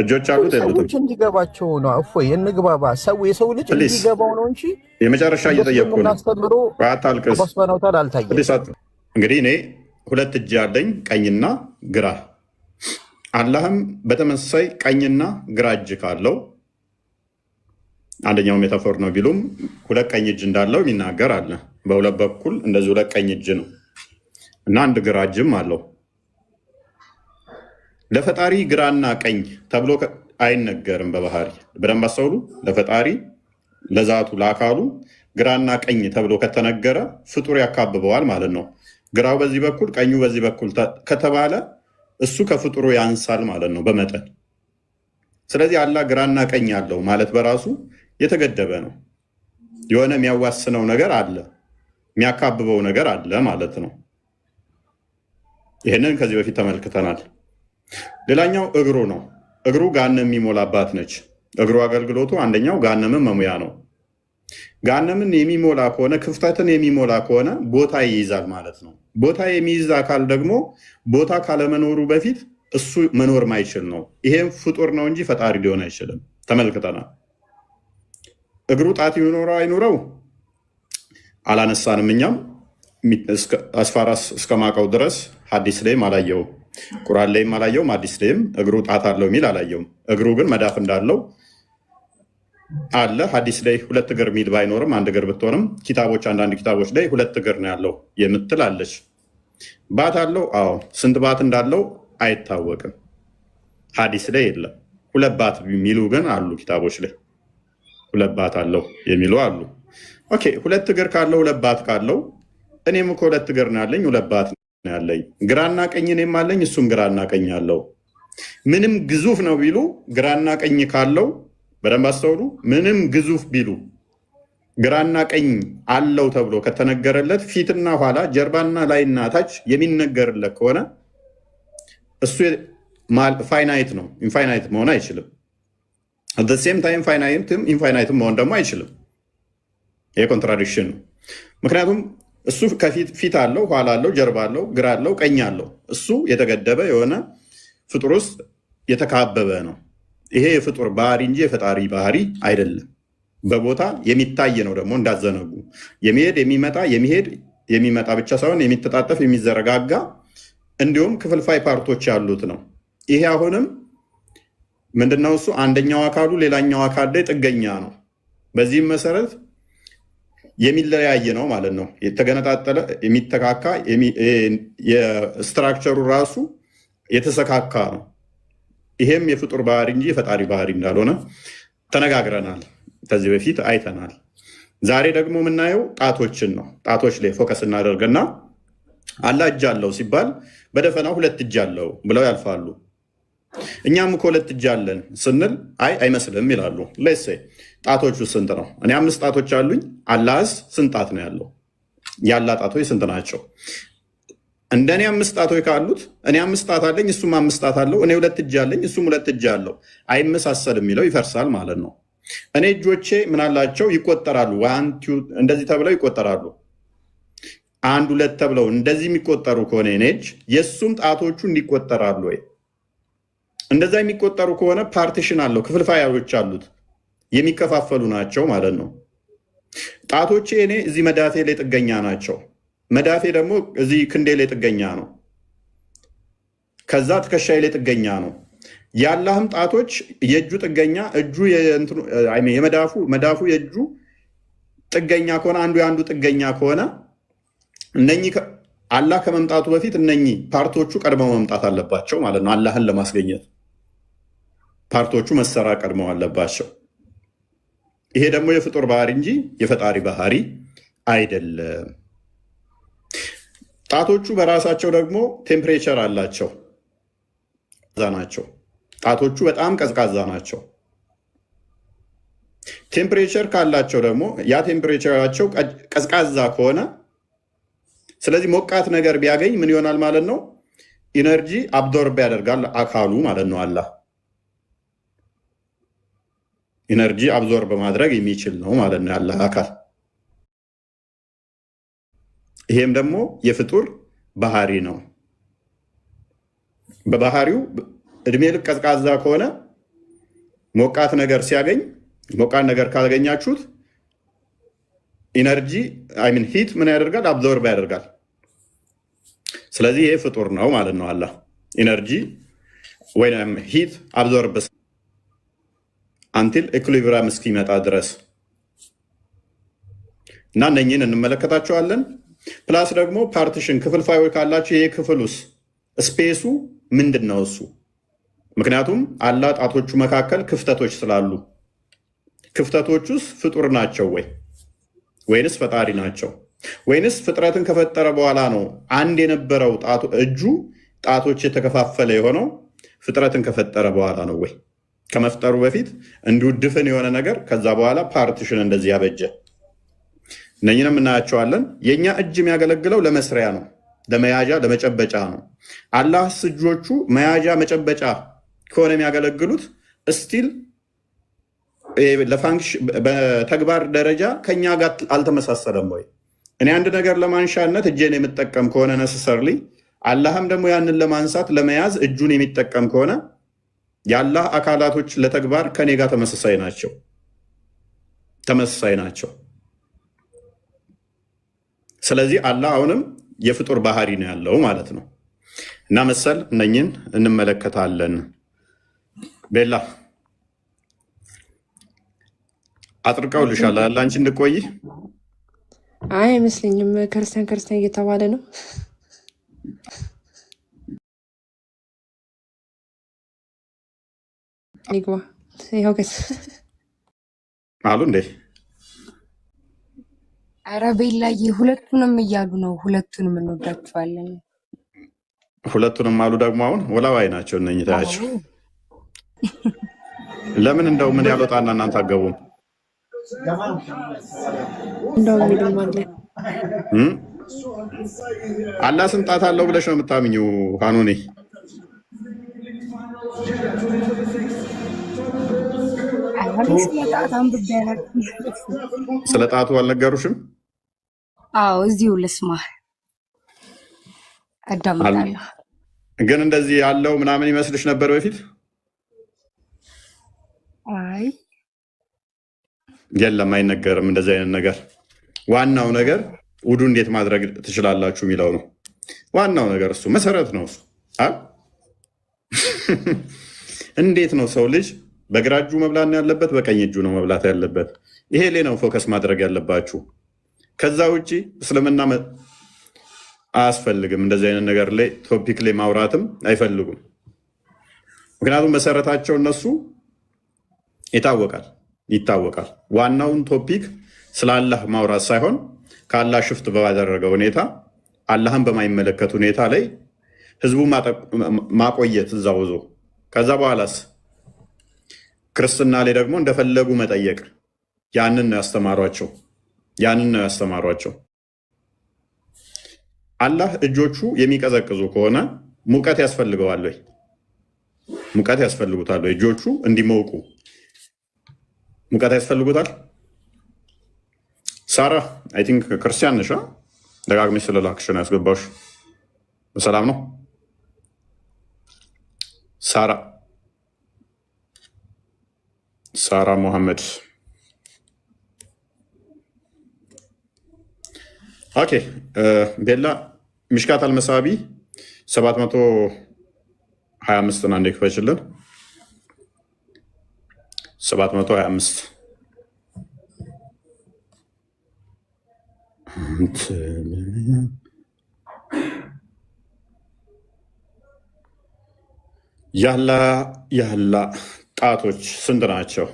እጆች አሉት ሰዎች እንዲገባቸው ነው። እፎይ እንግባባ። የሰው ልጅ እንዲገባው ነው እንጂ የመጨረሻ እየጠየቅኩ ነው። አስተምሮ አታልቅስ። አላህ ሱብሃነሁ ወተዓላ አልታየም። እንግዲህ እኔ ሁለት እጅ ያለኝ ቀኝና ግራ፣ አላህም በተመሳሳይ ቀኝና ግራ እጅ ካለው አንደኛው ሜታፎር ነው ቢሉም ሁለት ቀኝ እጅ እንዳለው የሚናገር አለ። በሁለት በኩል እንደዚህ ሁለት ቀኝ እጅ ነው እና አንድ ግራ እጅም አለው። ለፈጣሪ ግራና ቀኝ ተብሎ አይነገርም በባህሪ። በደንብ አስተውሉ። ለፈጣሪ ለዛቱ ለአካሉ ግራና ቀኝ ተብሎ ከተነገረ ፍጡር ያካብበዋል ማለት ነው። ግራው በዚህ በኩል ቀኙ በዚህ በኩል ከተባለ እሱ ከፍጡሩ ያንሳል ማለት ነው በመጠን። ስለዚህ አላህ ግራና ቀኝ አለው ማለት በራሱ የተገደበ ነው። የሆነ የሚያዋስነው ነገር አለ፣ የሚያካብበው ነገር አለ ማለት ነው። ይህንን ከዚህ በፊት ተመልክተናል። ሌላኛው እግሩ ነው። እግሩ ገሃነም የሚሞላባት ነች። እግሩ አገልግሎቱ አንደኛው ገሃነምን መሙያ ነው። ገሃነምን የሚሞላ ከሆነ ክፍተትን የሚሞላ ከሆነ ቦታ ይይዛል ማለት ነው። ቦታ የሚይዝ አካል ደግሞ ቦታ ካለመኖሩ በፊት እሱ መኖር ማይችል ነው። ይሄም ፍጡር ነው እንጂ ፈጣሪ ሊሆን አይችልም። ተመልክተናል። እግሩ ጣት ይኖረው አይኖረው አላነሳንም። እኛም አስፋራስ እስከማውቀው ድረስ ሐዲስ ላይም አላየውም፣ ቁርአን ላይም አላየውም፣ ሐዲስ ላይም እግሩ ጣት አለው የሚል አላየውም። እግሩ ግን መዳፍ እንዳለው አለ። ሐዲስ ላይ ሁለት እግር የሚል ባይኖርም አንድ እግር ብትሆንም ኪታቦች፣ አንዳንድ ኪታቦች ላይ ሁለት እግር ነው ያለው የምትል አለች። ባት አለው? አዎ። ስንት ባት እንዳለው አይታወቅም። ሐዲስ ላይ የለም። ሁለት ባት የሚሉ ግን አሉ ኪታቦች ላይ ሁለት ባት አለው የሚሉ አሉ። ኦኬ፣ ሁለት እግር ካለው ሁለት ባት ካለው እኔም እኮ ሁለት እግር ነው ያለኝ፣ ሁለት ባት ነው ያለኝ። ግራና ቀኝ እኔም አለኝ፣ እሱም ግራና ቀኝ አለው። ምንም ግዙፍ ነው ቢሉ ግራና ቀኝ ካለው በደንብ አስተውሉ። ምንም ግዙፍ ቢሉ ግራና ቀኝ አለው ተብሎ ከተነገረለት ፊትና ኋላ ጀርባና ላይና ታች የሚነገርለት ከሆነ እሱ ፋይናይት ነው፣ ኢንፋይናይት መሆን አይችልም። ሴም ታይም ፋይናይትም ኢንፋይናይትም መሆን ደግሞ አይችልም። ይሄ ኮንትራዲክሽን ነው። ምክንያቱም እሱ ፊት አለው፣ ኋላ አለው፣ ጀርባ አለው፣ ግራ አለው፣ ቀኝ አለው። እሱ የተገደበ የሆነ ፍጡር ውስጥ የተካበበ ነው። ይሄ የፍጡር ባህሪ እንጂ የፈጣሪ ባህሪ አይደለም። በቦታ የሚታይ ነው። ደግሞ እንዳዘነጉ የሚሄድ የሚመጣ ብቻ ሳይሆን የሚተጣጠፍ የሚዘረጋጋ እንዲሁም ክፍልፋይ ፓርቶች ያሉት ነው። ይሄ አሁንም ምንድነው? እሱ አንደኛው አካሉ ሌላኛው አካል ላይ ጥገኛ ነው። በዚህም መሰረት የሚለያይ ነው ማለት ነው። የተገነጣጠለ የሚተካካ የስትራክቸሩ ራሱ የተሰካካ ነው። ይሄም የፍጡር ባህሪ እንጂ የፈጣሪ ባህሪ እንዳልሆነ ተነጋግረናል፣ ከዚህ በፊት አይተናል። ዛሬ ደግሞ የምናየው ጣቶችን ነው። ጣቶች ላይ ፎከስ እናደርግና አላህ እጅ አለው ሲባል በደፈናው 2 እጅ አለው ብለው ያልፋሉ። እኛም እኮ 2 እጅ አለን ስንል አይመስልም ይላሉ። ለሴ ጣቶቹ ስንት ነው? እኔ 5 ጣቶች አሉኝ። አላህስ ስንት ጣት ነው ያለው? ያላ ጣቶች ስንት ናቸው? እንደኔ 5 ጣቶች ካሉት እኔ 5 ጣት አለኝ፣ እሱም 5 ጣት አለው። እኔ 2 እጅ አለኝ፣ እሱም 2 እጅ አለው። አይመሳሰልም የሚለው ይፈርሳል ማለት ነው። እኔ እጆቼ ምን አላቸው? ይቆጠራሉ። እንደዚህ ተብለው ይቆጠራሉ። 1 2 ተብለው እንደዚህ የሚቆጠሩ ከሆነ እኔ እጅ የእሱም ጣቶቹ እንዲቆጠራሉ ወይ? እንደዛ የሚቆጠሩ ከሆነ ፓርቲሽን አለው፣ ክፍልፋዮች አሉት፣ የሚከፋፈሉ ናቸው ማለት ነው። ጣቶቼ እኔ እዚህ መዳፌ ላይ ጥገኛ ናቸው። መዳፌ ደግሞ እዚህ ክንዴ ላይ ጥገኛ ነው። ከዛ ትከሻዬ ላይ ጥገኛ ነው። የአላህም ጣቶች የእጁ ጥገኛ መዳፉ የእጁ ጥገኛ ከሆነ አንዱ የአንዱ ጥገኛ ከሆነ እነኚህ አላህ ከመምጣቱ በፊት እነኚህ ፓርቶቹ ቀድመው መምጣት አለባቸው ማለት ነው። አላህን ለማስገኘት ፓርቶቹ መሰራ ቀድመው አለባቸው። ይሄ ደግሞ የፍጡር ባህሪ እንጂ የፈጣሪ ባህሪ አይደለም። ጣቶቹ በራሳቸው ደግሞ ቴምፕሬቸር አላቸው ናቸው። ጣቶቹ በጣም ቀዝቃዛ ናቸው። ቴምፕሬቸር ካላቸው ደግሞ ያ ቴምፕሬቸራቸው ቀዝቃዛ ከሆነ ስለዚህ ሞቃት ነገር ቢያገኝ ምን ይሆናል ማለት ነው? ኢነርጂ አብዞርብ ያደርጋል አካሉ ማለት ነው። አላህ ኢነርጂ አብዞርብ ማድረግ የሚችል ነው ማለት ነው ያላህ አካል። ይሄም ደግሞ የፍጡር ባህሪ ነው። በባህሪው እድሜ ልክ ቀዝቃዛ ከሆነ ሞቃት ነገር ሲያገኝ ሞቃት ነገር ካገኛችሁት ኢነርጂ ሂት ምን ያደርጋል? አብዞርብ ያደርጋል። ስለዚህ ይሄ ፍጡር ነው ማለት ነው። አላህ ኢነርጂ ወይም ሂት አብዞርብ አንቲል ኢኩሊብሪየም እስኪመጣ ድረስ እና እነኝህን እንመለከታቸዋለን። ፕላስ ደግሞ ፓርቲሽን ክፍልፋዮች ካላቸው ይሄ ክፍል ውስጥ ስፔሱ ምንድን ነው እሱ? ምክንያቱም አላህ ጣቶቹ መካከል ክፍተቶች ስላሉ ክፍተቶች ውስጥ ፍጡር ናቸው ወይንስ ፈጣሪ ናቸው? ወይንስ ፍጥረትን ከፈጠረ በኋላ ነው አንድ የነበረው እጁ ጣቶች የተከፋፈለ የሆነው ፍጥረትን ከፈጠረ በኋላ ነው ወይ? ከመፍጠሩ በፊት እንዲሁ ድፍን የሆነ ነገር ከዛ በኋላ ፓርቲሽን እንደዚህ ያበጀ? እነኝንም እናያቸዋለን። የእኛ እጅ የሚያገለግለው ለመስሪያ ነው፣ ለመያዣ ለመጨበጫ ነው። አላህስ እጆቹ መያዣ መጨበጫ ከሆነ የሚያገለግሉት እስቲል በተግባር ደረጃ ከኛ ጋር አልተመሳሰለም ወይ? እኔ አንድ ነገር ለማንሻነት እጄን የምጠቀም ከሆነ ነሰሰርሊ አላህም ደግሞ ያንን ለማንሳት ለመያዝ እጁን የሚጠቀም ከሆነ የአላህ አካላቶች ለተግባር ከኔ ጋር ተመሳሳይ ናቸው። ስለዚህ አላህ አሁንም የፍጡር ባህሪ ነው ያለው ማለት ነው። እና መሰል እነኝን እንመለከታለን። ቤላ አጥርቀው ልሻል አለ አንቺ እንድቆይ አይመስለኝም። ክርስቲያን እየተባለ ነው። ይግባ ይኸው አሉ እንዴ? ኧረ ቤላዬ ሁለቱንም እያሉ ነው። ሁለቱንም እንወዳቸዋለን። ሁለቱንም አሉ ደግሞ አሁን ወላዋይ ናቸው እነኝህ ታያቸው። ለምን እንደው ምን ያልወጣና እናንተ አገቡም? እንደው የሚሉም አለ። አላህ ስንት ጣት አለው ብለሽ ነው የምታምኚው ሀኑኔ? ስለ ጣቱ አልነገሩሽም? አዎ እዚሁ ልስማ አዳምጣለሁ። ግን እንደዚህ ያለው ምናምን ይመስልሽ ነበር በፊት? አይ የለም አይነገርም እንደዚህ አይነት ነገር። ዋናው ነገር ውዱ እንዴት ማድረግ ትችላላችሁ የሚለው ነው ዋናው ነገር። እሱ መሰረት ነው። እሱ እንዴት ነው ሰው ልጅ በግራ እጁ መብላት ነው ያለበት፣ በቀኝ እጁ ነው መብላት ያለበት? ይሄ ላይ ነው ፎከስ ማድረግ ያለባችሁ። ከዛ ውጭ እስልምና አያስፈልግም። እንደዚህ አይነት ነገር ላይ ቶፒክ ላይ ማውራትም አይፈልጉም። ምክንያቱም መሰረታቸው እነሱ ይታወቃል። ዋናውን ቶፒክ ስለ አላህ ማውራት ሳይሆን ከአላህ ሽፍት ባደረገ ሁኔታ አላህን በማይመለከት ሁኔታ ላይ ህዝቡ ማቆየት እዛው ዞ ከዛ በኋላስ ክርስትና ላይ ደግሞ እንደፈለጉ መጠየቅ። ያንን ነው ያስተማሯቸው። አላህ እጆቹ የሚቀዘቅዙ ከሆነ ሙቀት ያስፈልገዋል ወይ? ሙቀት ያስፈልጉታል ወይ? እጆቹ እንዲሞቁ ሙቀት ያስፈልጉታል? ሳራ አይ ቲንክ ክርስቲያን ነሽ? ደጋግመሽ ስለላክሽ ነው ያስገባሽ። በሰላም ነው ሳራ ሙሐመድ። ኦኬ ቤላ ሚሽካት አልመሳቢ 725 አንዴ ክፈችልን። 725 ያላ ጣቶች ስንት ናቸው?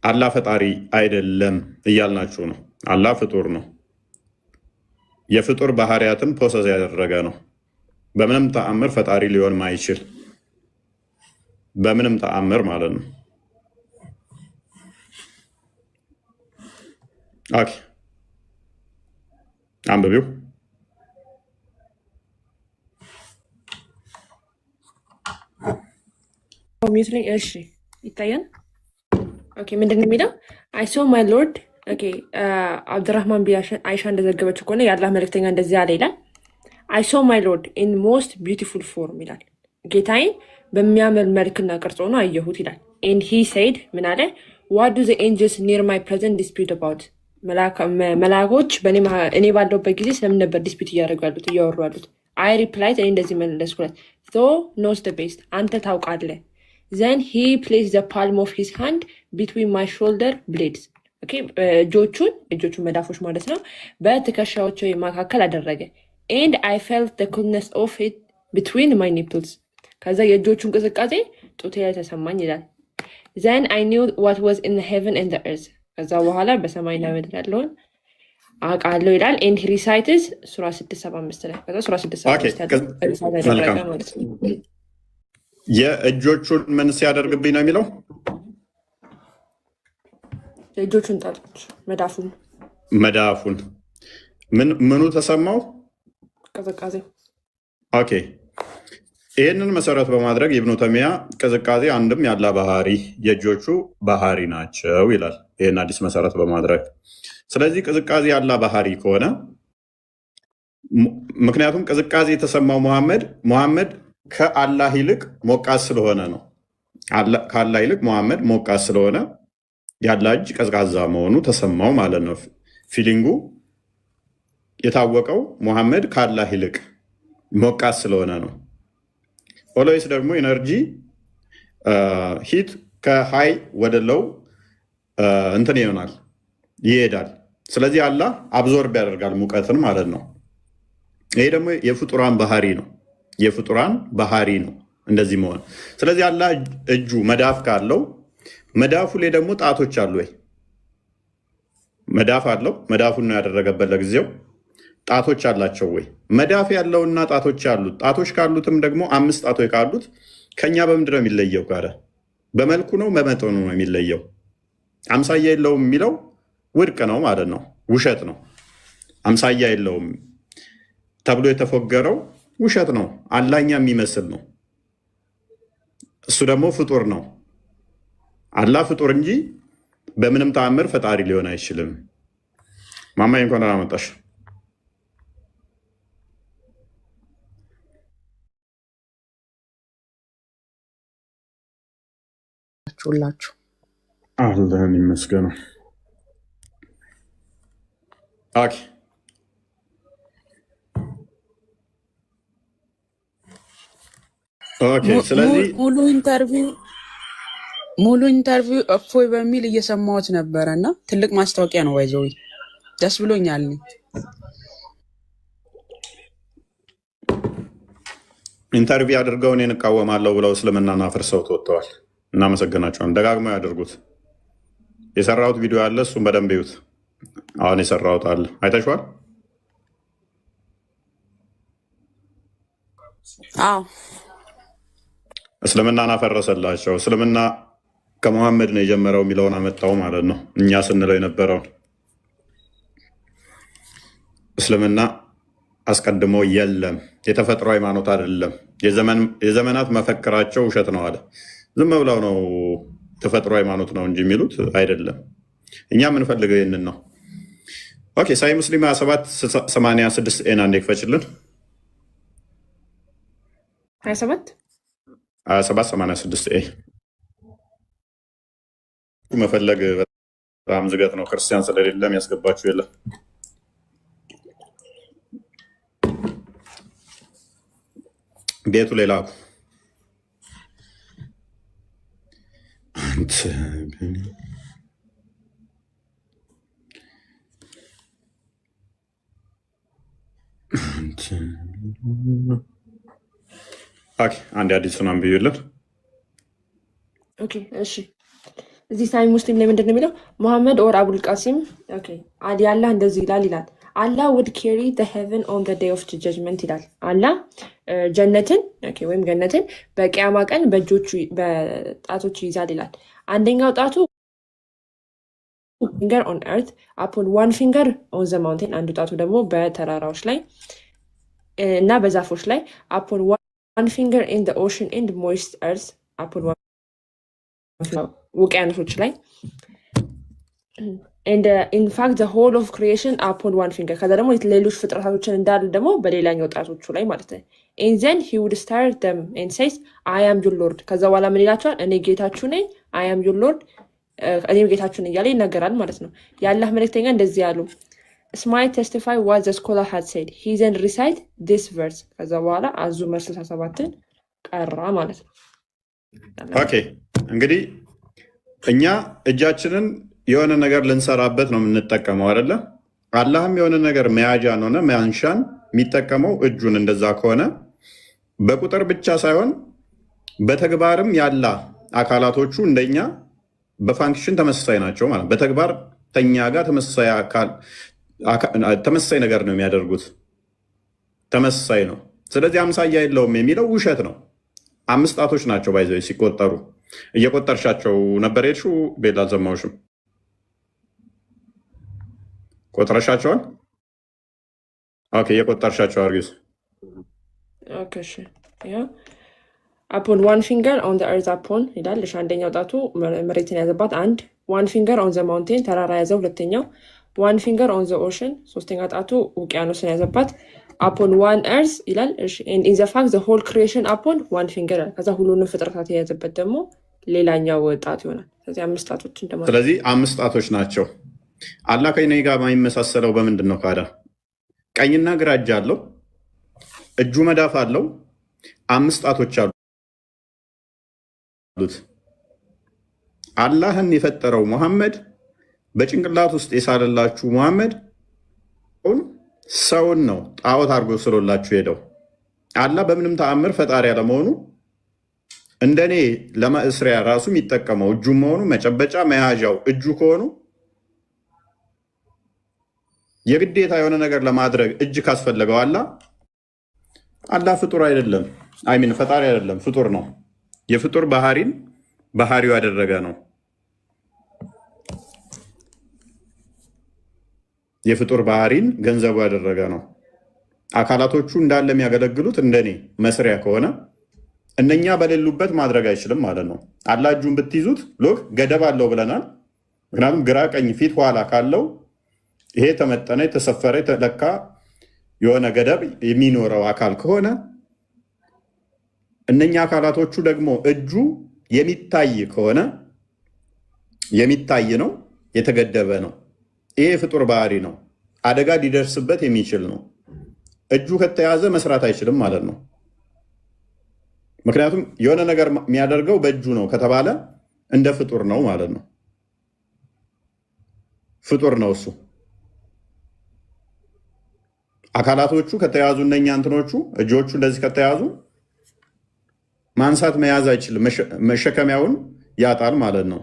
አላህ ፈጣሪ አይደለም እያልናችሁ ነው። አላህ ፍጡር ነው። የፍጡር ባህሪያትን ፕሮሰስ ያደረገ ነው። በምንም ተአምር ፈጣሪ ሊሆን ማይችል፣ በምንም ተአምር ማለት ነው። ኦኬ አንብቢው። እሺ ይታያል። ኦኬ ምንድን ነው የሚለው? አይ ሶ ማይ ሎርድ። ኦኬ አብዱራህማን አይሻ እንደዘገበችው ከሆነ የአላህ መልእክተኛ እንደዚህ አለ ይላል። አይ ሶ ማይ ሎርድ ኢን ሞስት ቢዩቲፉል ፎርም ይላል። ጌታዬን በሚያምር መልክና ቅርጽ ሆኖ አየሁት ይላል። ኤንድ ሂ ሰይድ ምን አለ? ዋት ዱ ዘ ኤንጀልስ ኒር ማይ ፕሬዘንት ዲስፒዩት አባውት? መላኮች እኔ ባለሁበት ጊዜ ስለምን ነበር ዲስፒዩት እያወሩ ያሉት? አይ ሪፕላይድ እኔ እንደዚህ መለስኩለት። ዞ ኖስ ደ ቤስት አንተ ታውቃለህ። ዘን ሂ ፕሌስ ዘ ፓልም ኦፍ ሂዝ ሃንድ ቢትዊን ማይ ሾልደር ብሌድስ። እጆቹን መዳፎች ማለት ነው በትከሻዎች መካከል አደረገ። ኤንድ አይ ፌልት ዘ ኩልነስ ኦፍ ኢት ቢትዊን ማይ ኒፕልስ። ከዛ የእጆቹ እንቅስቃሴ ጡቴ ላይ ተሰማኝ ይላል። ዘን አይ ኒው ዋት ዋዝ ኢን ሄቨን ኤንድ ኤርዝ። ከዛ በኋላ በሰማይና ምድር ያለውን አውቃለሁ ይላል። ኤንድ ሂ ሪሳይትስ ሱራ 675 ላይ ከዛ ሱራ 675 ያደረገ ማለት ነው። የእጆቹን ምን ሲያደርግብኝ ነው የሚለው? የእጆቹን ጣቶች መዳፉን ምኑ ተሰማው? ቅዝቃዜ። ኦኬ ይህንን መሰረት በማድረግ ኢብኑ ተይሚያ ቅዝቃዜ አንድም ያለ ባህሪ የእጆቹ ባህሪ ናቸው ይላል። ይህን አዲስ መሰረት በማድረግ ስለዚህ ቅዝቃዜ ያለ ባህሪ ከሆነ ምክንያቱም ቅዝቃዜ የተሰማው ሙሐመድ ከአላህ ይልቅ ሞቃት ስለሆነ ነው። ከአላህ ይልቅ ሙሐመድ ሞቃት ስለሆነ ያላህ እጅ ቀዝቃዛ መሆኑ ተሰማው ማለት ነው። ፊሊንጉ የታወቀው ሙሐመድ ከአላህ ይልቅ ሞቃት ስለሆነ ነው። ኦሎይስ ደግሞ ኤነርጂ ሂት ከሃይ ወደ ለው እንትን ይሄዳል። ስለዚህ አላህ አብዞርብ ያደርጋል ሙቀትን ማለት ነው። ይሄ ደግሞ የፍጡራን ባህሪ ነው እንደዚህ መሆን። ስለዚህ አላህ እጁ መዳፍ ካለው መዳፉ ላይ ደግሞ ጣቶች አሉ ወይ? መዳፍ አለው። መዳፉን ነው ያደረገበት ለጊዜው። ጣቶች አላቸው ወይ? መዳፍ ያለውና ጣቶች ያሉት ጣቶች ካሉትም ደግሞ 5 ጣቶች ካሉት ከኛ በምንድን ነው የሚለየው? ጋር በመልኩ ነው በመጠኑ ነው የሚለየው። አምሳያ የለውም የሚለው ውድቅ ነው ማለት ነው፣ ውሸት ነው። አምሳያ የለውም ተብሎ የተፎገረው ውሸት ነው። አላኛ የሚመስል ነው። እሱ ደግሞ ፍጡር ነው። አላህ ፍጡር እንጂ በምንም ተአምር ፈጣሪ ሊሆን አይችልም። ማማዬ እንኳን አመጣሽ። ሁላችሁ አላህን ይመስገነው። ኦኬ ኦኬ። ስለዚህ ሙሉ ኢንተርቪው እፎይ በሚል እየሰማሁት ነበረ እና ትልቅ ማስታወቂያ ነው። ባይዘው ደስ ብሎኛል። ኢንተርቪው አድርገው እኔን እቃወማለሁ ብለው እስልምናን አፍርሰው ተወጥተዋል። እናመሰግናቸዋለን። ደጋግመው ያደርጉት። የሰራሁት ቪዲዮ አለ፣ እሱም በደንብ ይዩት። አሁን የሰራሁት አለ፣ አይተሽዋል? አዎ። እስልምናን አፈረሰላቸው። እስልምና ከመሐመድ ነው የጀመረው የሚለውን አመጣው ማለት ነው። እኛ ስንለው የነበረውን እስልምና አስቀድሞ የለም፣ የተፈጥሮ ሃይማኖት አይደለም፣ የዘመናት መፈክራቸው ውሸት ነው አለ። ዝም ብለው ነው ተፈጥሮ ሃይማኖት ነው እንጂ የሚሉት አይደለም። እኛ የምንፈልገው ይህንን ነው። ኦኬ። ሳይ ሙስሊም 2786 ኤን አንዴ ክፈችልን። 2786 ኤ መፈለግ በጣም ዝገት ነው። ክርስቲያን ስለሌለ የሚያስገባችሁ የለም። ቤቱ ሌላ አንድ አዲሱን አንብዩልን። ኦኬ እሺ። እዚህ ሳይ ሙስሊም ላይ ምንድን ነው የሚለው? ሙሐመድ ኦር አቡል ቃሲም አላህ እንደዚህ ይላል አላህ ውድ ኬሪ ሄቨን ኦን ዴይ ኦፍ ጀጅመንት ይላል። አላህ ጀነትን ወይም ገነትን በቂያማ ቀን በጣቶቹ ይዛል ይላል። አንደኛው ጣቱ ፊንገር ኦን ኤርት አፖን ዋን ፊንገር ኦን ዘ ማውንቴን፣ አንዱ ጣቱ ደግሞ በተራራዎች ላይ እና በዛፎች ላይ አፖን ዋን ፊንገር ኢን ኦሽን ኤንድ ሞይስት ኤርት አፖን ውቅያኖሶች ላይ ኢንፋክት ዘ ሆል ኦፍ ክሪኤሽን አፖን ዋን ፊንገር፣ ከዛ ደግሞ ሌሎች ፍጥረታቶችን እንዳሉ ደግሞ በሌላኛው ጣቶቹ ላይ ማለት ነው። ኤንዘን ሂ ውድ ስታርት ደም ኤንድ ሴይስ አይ አም ዩር ሎርድ፣ ከዛ በኋላ ምን ይላቸዋል? እኔ ጌታችሁ ነኝ፣ አይ አም ዩር ሎርድ፣ እኔም ጌታችሁ ነኝ እያለ ይናገራል ማለት ነው። የአላህ መልእክተኛ እንደዚህ ያሉ ስማይል ተስቲፋይ ዋት ዘ ስኮላር ሃድ ሴድ ሂ ዘን ሪሳይት ዲስ ቨርስ፣ ከዛ በኋላ አዙመር 67ን ቀራ ማለት ነው። ኦኬ እንግዲህ እኛ እጃችንን የሆነ ነገር ልንሰራበት ነው የምንጠቀመው አይደለ? አላህም የሆነ ነገር መያዣን ሆነ ማንሻን የሚጠቀመው እጁን። እንደዛ ከሆነ በቁጥር ብቻ ሳይሆን በተግባርም ያለ አካላቶቹ እንደኛ በፋንክሽን ተመሳሳይ ናቸው ማለት በተግባር ተኛ ጋር ተመሳሳይ ነገር ነው የሚያደርጉት፣ ተመሳሳይ ነው። ስለዚህ አምሳያ የለውም የሚለው ውሸት ነው። 5 ጣቶች ናቸው ባይዘው ሲቆጠሩ። እየቆጠርሻቸው ነበር ሄድሽው? ቤላ አልሰማሁሽም። ቆጥረሻቸዋል? ኦኬ እየቆጠርሻቸው አርጊስ። ኦኬ እሺ። አፖን ዋን ፊንገር ኦን ዘ ኤርዝ አፖን ይላል። እሺ አንደኛው ጣቱ መሬትን ያዘባት፣ አንድ ዋን ፊንገር ኦን ዘ ማውንቴን ተራራ ያዘው፣ ሁለተኛው ዋን ፊንገር ኦን ዘ ኦሽን፣ ሶስተኛ ጣቱ ውቅያኖስን ያዘባት። አፖን ዋን ኤርዝ ይላል። እሺ ኢን ዘ ፋክት ዘ ሆል ክሪኤሽን አፖን ዋን ፊንገር፣ ከዛ ሁሉንም ፍጥረታት የያዘበት ደግሞ ሌላኛው ጣት ይሆናል። ስለዚህ 5 ጣቶች እንደማለት። ስለዚህ 5 ጣቶች ናቸው። አላህ ከእኔ ጋር የማይመሳሰለው በምንድን ነው ካዳ? ቀኝና ግራ እጅ አለው፣ እጁ መዳፍ አለው፣ 5 ጣቶች አሉት። አላህን የፈጠረው ሙሐመድ በጭንቅላት ውስጥ የሳለላችሁ ሙሐመድ ሰውን ነው ጣዖት አድርጎ ስሎላችሁ ሄደው። አላህ በምንም ተአምር ፈጣሪ ያለመሆኑ እንደኔ ለማእስሪያ ራሱ የሚጠቀመው እጁ መሆኑ መጨበጫ መያዣው እጁ ከሆኑ የግዴታ የሆነ ነገር ለማድረግ እጅ ካስፈለገው አላህ ፍጡር አይደለም። አይሚን ፈጣሪ አይደለም፣ ፍጡር ነው። የፍጡር ባህሪን ባህሪው ያደረገ ነው። የፍጡር ባህሪን ገንዘቡ ያደረገ ነው። አካላቶቹ እንዳለ የሚያገለግሉት እንደኔ መስሪያ ከሆነ እነኛ በሌሉበት ማድረግ አይችልም ማለት ነው። አላህ እጁን ብትይዙት ሎክ ገደብ አለው ብለናል። ምክንያቱም ግራ ቀኝ ፊት ኋላ ካለው ይሄ ተመጠነ የተሰፈረ የተለካ የሆነ ገደብ የሚኖረው አካል ከሆነ እነኛ አካላቶቹ ደግሞ እጁ የሚታይ ከሆነ የሚታይ ነው፣ የተገደበ ነው። ይሄ ፍጡር ባህሪ ነው። አደጋ ሊደርስበት የሚችል ነው። እጁ ከተያዘ መስራት አይችልም ማለት ነው። ምክንያቱም የሆነ ነገር የሚያደርገው በእጁ ነው ከተባለ እንደ ፍጡር ነው ማለት ነው። ፍጡር ነው እሱ። አካላቶቹ ከተያዙ እነኛ እንትኖቹ እጆቹ እንደዚህ ከተያዙ ማንሳት መያዝ አይችልም፣ መሸከሚያውን ያጣል ማለት ነው።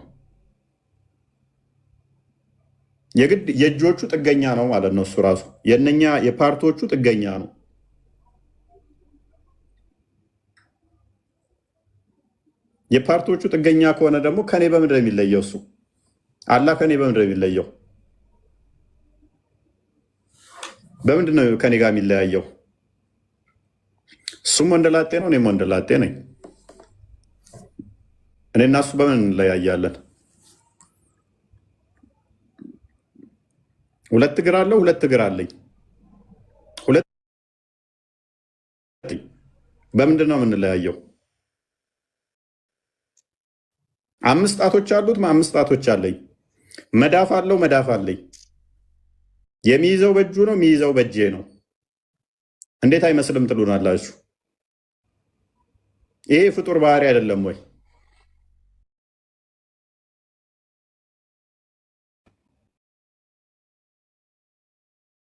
የግድ የእጆቹ ጥገኛ ነው ማለት ነው። እሱ ራሱ የእነኛ የፓርቶቹ ጥገኛ ነው። የፓርቶቹ ጥገኛ ከሆነ ደግሞ ከኔ በምንድን ነው የሚለየው? እሱ አላህ ከኔ በምንድን ነው የሚለየው? በምንድን ነው ከኔ ጋር የሚለያየው? እሱም ወንደላጤ ነው፣ እኔም ወንደላጤ ነኝ። እኔ እና እሱ በምን እንለያያለን? ሁለት እግር አለው፣ ሁለት እግር አለኝ። በምንድን ነው የምንለያየው? አምስት ጣቶች አሉት፣ አምስት ጣቶች አለኝ። መዳፍ አለው፣ መዳፍ አለኝ። የሚይዘው በእጁ ነው፣ የሚይዘው በእጄ ነው። እንዴት አይመስልም ትሉናላችሁ? ይሄ ፍጡር ባህሪ አይደለም ወይ?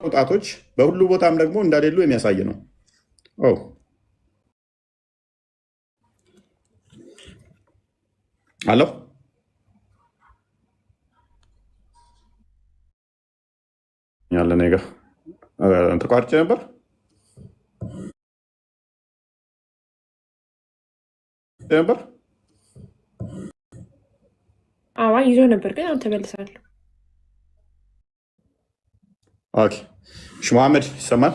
ጣቶች በሁሉ ቦታም ደግሞ እንደሌሉ የሚያሳይ ነው። አለው ያለ ኔጋ ተቋርጬ ነበር። አዋ ይዞ ነበር ግን አሁን ተመልሳለሁ። ኦኬ እሺ፣ መሐመድ ይሰማል?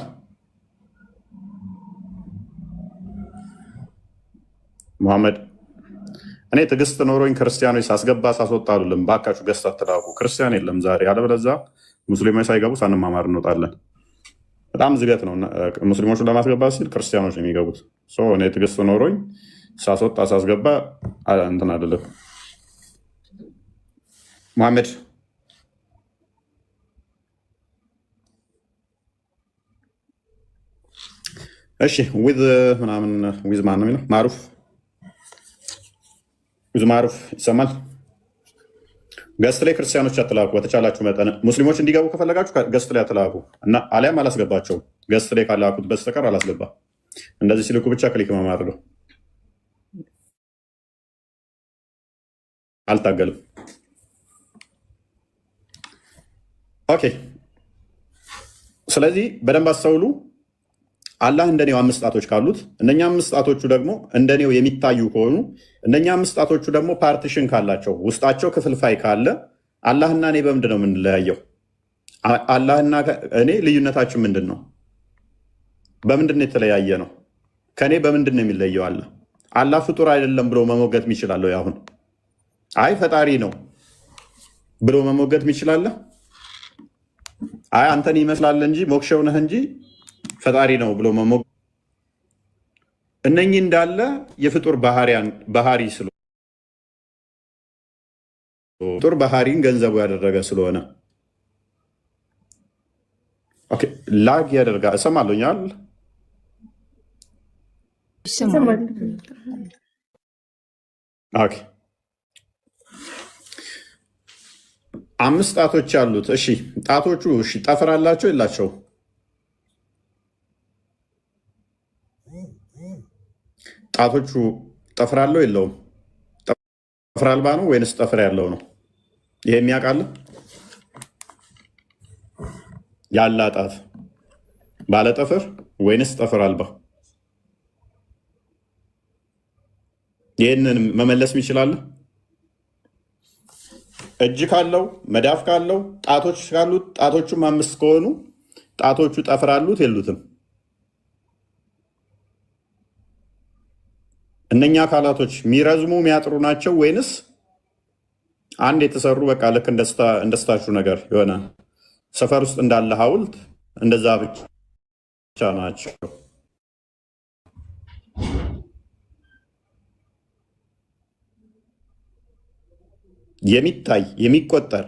መሐመድ እኔ ትዕግስት ኖሮኝ ክርስቲያኖች ሳስገባ ሳስወጣ አሉልም። ባካችሁ ገዝት አትላኩ። ክርስቲያን የለም ዛሬ፣ አለበለዚያ ሙስሊሞች ሳይገቡ ሳንማማር እንወጣለን። በጣም ዝገት ነው። ሙስሊሞቹን ለማስገባት ሲል ክርስቲያኖች ነው የሚገቡት። እኔ ትዕግስት ኖሮኝ ሳስወጣ ሳስገባ እንትን አይደለም። መሐመድ እሺ፣ ዊዝ ምናምን ዊዝ ማን ነው የሚለው? ማሩፍ ዊዝ ማሩፍ ይሰማል? ገስት ላይ ክርስቲያኖች አትላኩ። በተቻላችሁ መጠን ሙስሊሞች እንዲገቡ ከፈለጋችሁ ገስት ላይ አትላኩ እና አሊያም አላስገባቸውም። ገስት ላይ ካላኩት በስተቀር አላስገባ። እንደዚህ ሲልኩ ብቻ ክሊክ መማርለው አልታገልም። ኦኬ፣ ስለዚህ በደንብ አስተውሉ። አላህ እንደኔው አምስት ጣቶች ካሉት እነኛ አምስት ጣቶቹ ደግሞ እንደኔው የሚታዩ ከሆኑ እነኛ አምስት ጣቶቹ ደግሞ ፓርቲሽን ካላቸው ውስጣቸው ክፍልፋይ ካለ አላህና እኔ በምንድን ነው የምንለያየው? አላህና እኔ ልዩነታችን ምንድን ነው? በምንድን ነው የተለያየ ነው? ከእኔ በምንድን ነው የሚለየው? አላህ ፍጡር አይደለም ብሎ መሞገት የሚችላለሁ? አሁን አይ ፈጣሪ ነው ብሎ መሞገት የሚችላለህ? አይ አንተን ይመስላል እንጂ ሞክሸው ነህ እንጂ ፈጣሪ ነው ብሎ መሞገት። እነኚህ እንዳለ የፍጡር ባህሪ ስለሆነ ፍጡር ባህሪን ገንዘቡ ያደረገ ስለሆነ ላግ ያደርጋ። እሰማለኛል። አምስት ጣቶች አሉት። እሺ ጣቶቹ ጠፍር አላቸው የላቸው? ጣቶቹ ጠፍር አለው የለውም? ጠፍር አልባ ነው ወይንስ ጠፍር ያለው ነው? ይሄ የሚያውቃል? ያላ ጣት ባለ ጠፍር ወይንስ ጠፍር አልባ? ይህንን መመለስ ይችላል? እጅ ካለው መዳፍ ካለው ጣቶች ካሉት ጣቶቹም አምስት ከሆኑ ጣቶቹ ጠፍር አሉት የሉትም? እነኛ አካላቶች የሚረዝሙ የሚያጥሩ ናቸው ወይንስ አንድ የተሰሩ በቃ ልክ እንደስታቹ ነገር የሆነ ሰፈር ውስጥ እንዳለ ሐውልት እንደዛ ብቻ ናቸው። የሚታይ የሚቆጠር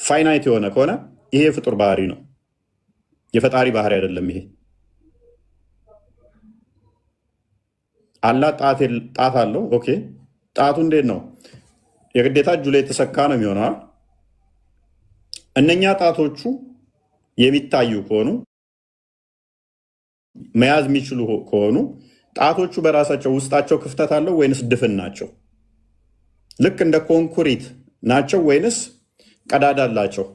ፋይናይት የሆነ ከሆነ ይሄ ፍጡር ባህሪ ነው፣ የፈጣሪ ባህሪ አይደለም። ይሄ አላህ ጣት አለው። ኦኬ፣ ጣቱ እንዴት ነው? የግዴታ እጁ ላይ የተሰካ ነው የሚሆነው። እነኛ ጣቶቹ የሚታዩ ከሆኑ መያዝ የሚችሉ ከሆኑ ጣቶቹ በራሳቸው ውስጣቸው ክፍተት አለው ወይንስ ድፍን ናቸው? ልክ እንደ ኮንክሪት ናቸው ወይንስ ቀዳዳ አላቸው?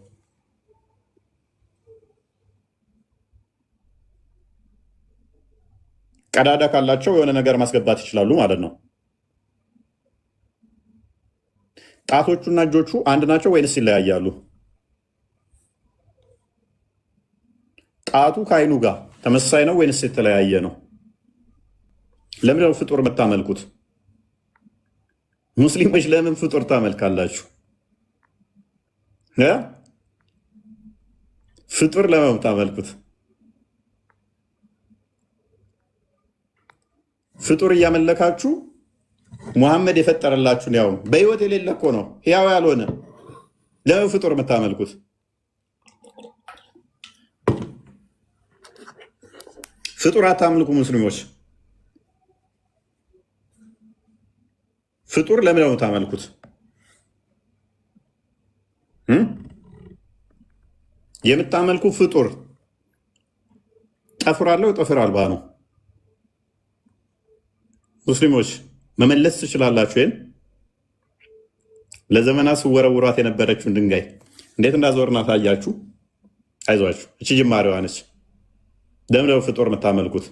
ቀዳዳ ካላቸው የሆነ ነገር ማስገባት ይችላሉ ማለት ነው። ጣቶቹና እጆቹ አንድ ናቸው ወይንስ ይለያያሉ? ጣቱ ከአይኑ ጋር ተመሳሳይ ነው ወይንስ የተለያየ ነው? ለምን ፍጡር የምታመልኩት? ሙስሊሞች ለምን ፍጡር ታመልካላችሁ? ፍጡር ለምን የምታመልኩት? ፍጡር እያመለካችሁ ሙሐመድ የፈጠረላችሁን ያው በህይወት የሌለ እኮ ነው፣ ሕያው ያልሆነ ለምን ፍጡር የምታመልኩት? ፍጡር አታምልኩ ሙስሊሞች። ፍጡር ለምን ነው የምታመልኩት? የምታመልኩ ፍጡር ጠፍር አለው ጠፍር አልባ ነው። ሙስሊሞች መመለስ ትችላላችሁ። ይህን ለዘመናት ስወረውሯት የነበረችውን ድንጋይ እንዴት እንዳዞርናት አያችሁ? አይዟችሁ፣ እቺ ጅማሬዋ ነች። ለምን ነው ፍጡር የምታመልኩት?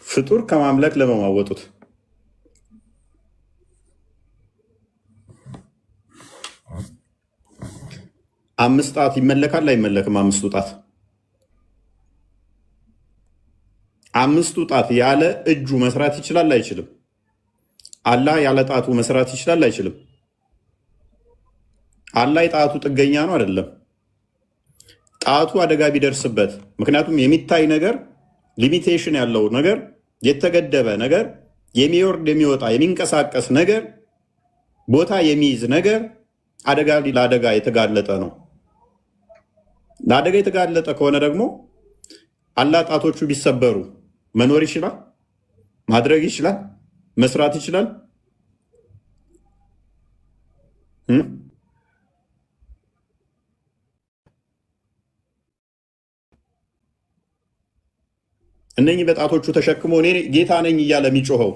ፍጡር ከማምለክ ለመማወጡት አምስት ጣት ይመለካል አይመለክም? አምስቱ ጣት አምስቱ ጣት ያለ እጁ መስራት ይችላል አይችልም? አላህ ያለ ጣቱ መስራት ይችላል አይችልም? አላህ የጣቱ ጥገኛ ነው አይደለም? ጣቱ አደጋ ቢደርስበት፣ ምክንያቱም የሚታይ ነገር ሊሚቴሽን ያለው ነገር የተገደበ ነገር የሚወርድ የሚወጣ የሚንቀሳቀስ ነገር ቦታ የሚይዝ ነገር አደጋ ለአደጋ የተጋለጠ ነው። ለአደጋ የተጋለጠ ከሆነ ደግሞ አላህ ጣቶቹ ቢሰበሩ መኖር ይችላል? ማድረግ ይችላል? መስራት ይችላል? እነኚህ በጣቶቹ ተሸክሞ እኔ ጌታ ነኝ እያለ የሚጮኸው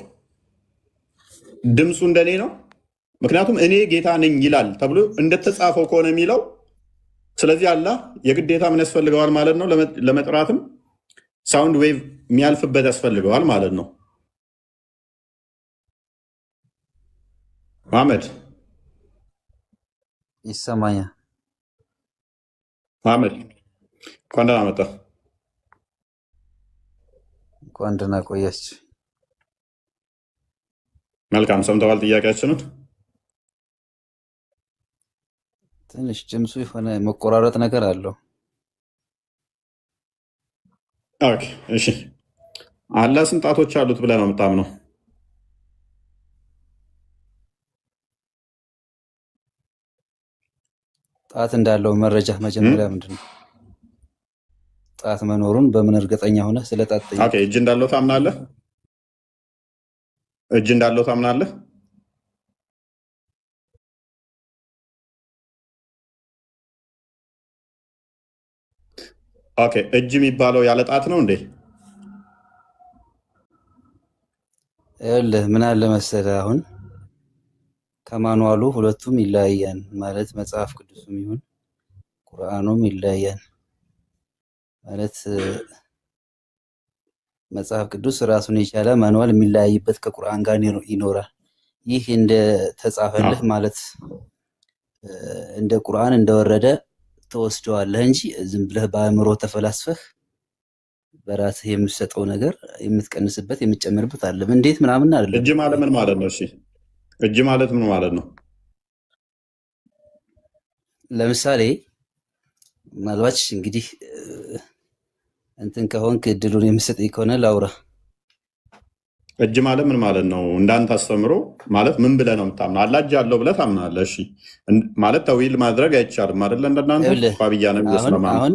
ድምፁ እንደኔ ነው። ምክንያቱም እኔ ጌታ ነኝ ይላል ተብሎ እንደተጻፈው ከሆነ የሚለው። ስለዚህ አላህ የግዴታ ምን ያስፈልገዋል ማለት ነው? ለመጥራትም ሳውንድ ዌቭ የሚያልፍበት ያስፈልገዋል ማለት ነው። መሐመድ ይሰማኛል? መሐመድ እንኳን ደህና መጣ። እንኳን ደህና ቆያች። መልካም፣ ሰምተዋል ጥያቄያችንን? ትንሽ ድምፁ የሆነ መቆራረጥ ነገር አለው። ኦኬ፣ እሺ። አላህ ስንት ጣቶች አሉት ብለህ ነው የምታምነው? ጣት እንዳለው መረጃ መጀመሪያ ምንድን ነው? ጣት መኖሩን በምን እርግጠኛ ሆነ? ስለ ጣት ጠይቅ። ኦኬ፣ እጅ እንዳለው ታምናለህ? እጅ እንዳለው ታምናለህ? ኦኬ፣ እጅ የሚባለው ያለ ጣት ነው እንዴ? ይኸውልህ ምን አለ መሰለህ፣ አሁን ከማኑዋሉ ሁለቱም ይለያያል ማለት መጽሐፍ ቅዱስም ይሁን ቁርአኑም ይለያያል ማለት መጽሐፍ ቅዱስ ራሱን የቻለ ማኑዋል የሚለያይበት ከቁርአን ጋር ይኖራል። ይህ እንደ ተጻፈልህ ማለት እንደ ቁርአን እንደወረደ ተወስደዋለህ እንጂ ዝም ብለህ በአእምሮ ተፈላስፈህ በራስህ የምትሰጠው ነገር የምትቀንስበት የምትጨምርበት አለ። እንዴት ምናምን አይደለም። እጅ ማለት ምን ማለት ነው? እሺ እጅ ማለት ምን ማለት ነው? ለምሳሌ ምናልባት እንግዲህ እንትን ከሆንክ እድሉን የምትሰጠኝ ከሆነ ላውራ። እጅ ማለት ምን ማለት ነው? እንዳንተ አስተምሮ ማለት ምን ብለህ ነው የምታምነው? አላህ እጅ አለው ብለህ ታምናለህ። እሺ ማለት ተዊል ማድረግ አይቻልም አይደለ? እንደናንተ ፋብያ ነው ስለማን አሁን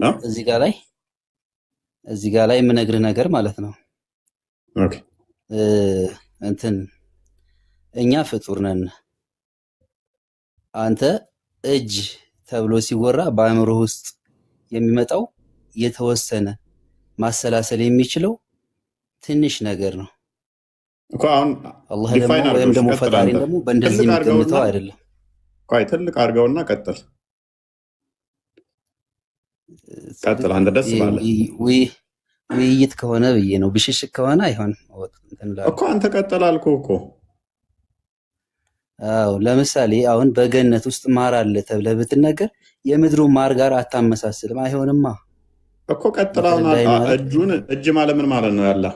እዚህ ጋር ላይ የምነግርህ ነገር ማለት ነው። ኦኬ እንትን እኛ ፍጡር ነን። አንተ እጅ ተብሎ ሲወራ በአእምሮ ውስጥ የሚመጣው የተወሰነ ማሰላሰል የሚችለው ትንሽ ነገር ነው እኮ። አሁን አላህ ወይም ደግሞ ፈጣሪ ደግሞ በእንደዚህ የምትገምተው አይደለም። ቆይ ትልቅ አድርገውና ቀጥል። አንተ ደስ ባለ ውይይት ከሆነ ብዬ ነው። ብሽሽቅ ከሆነ አይሆንም እኮ። አንተ ቀጥል አልኩህ እኮ። አዎ ለምሳሌ አሁን በገነት ውስጥ ማር አለ ተብለህ ብትነገር የምድሩ ማር ጋር አታመሳስልም። አይሆንማ እኮ። ቀጥል አሁን። እጅ ማለት ምን ማለት ነው? ያላ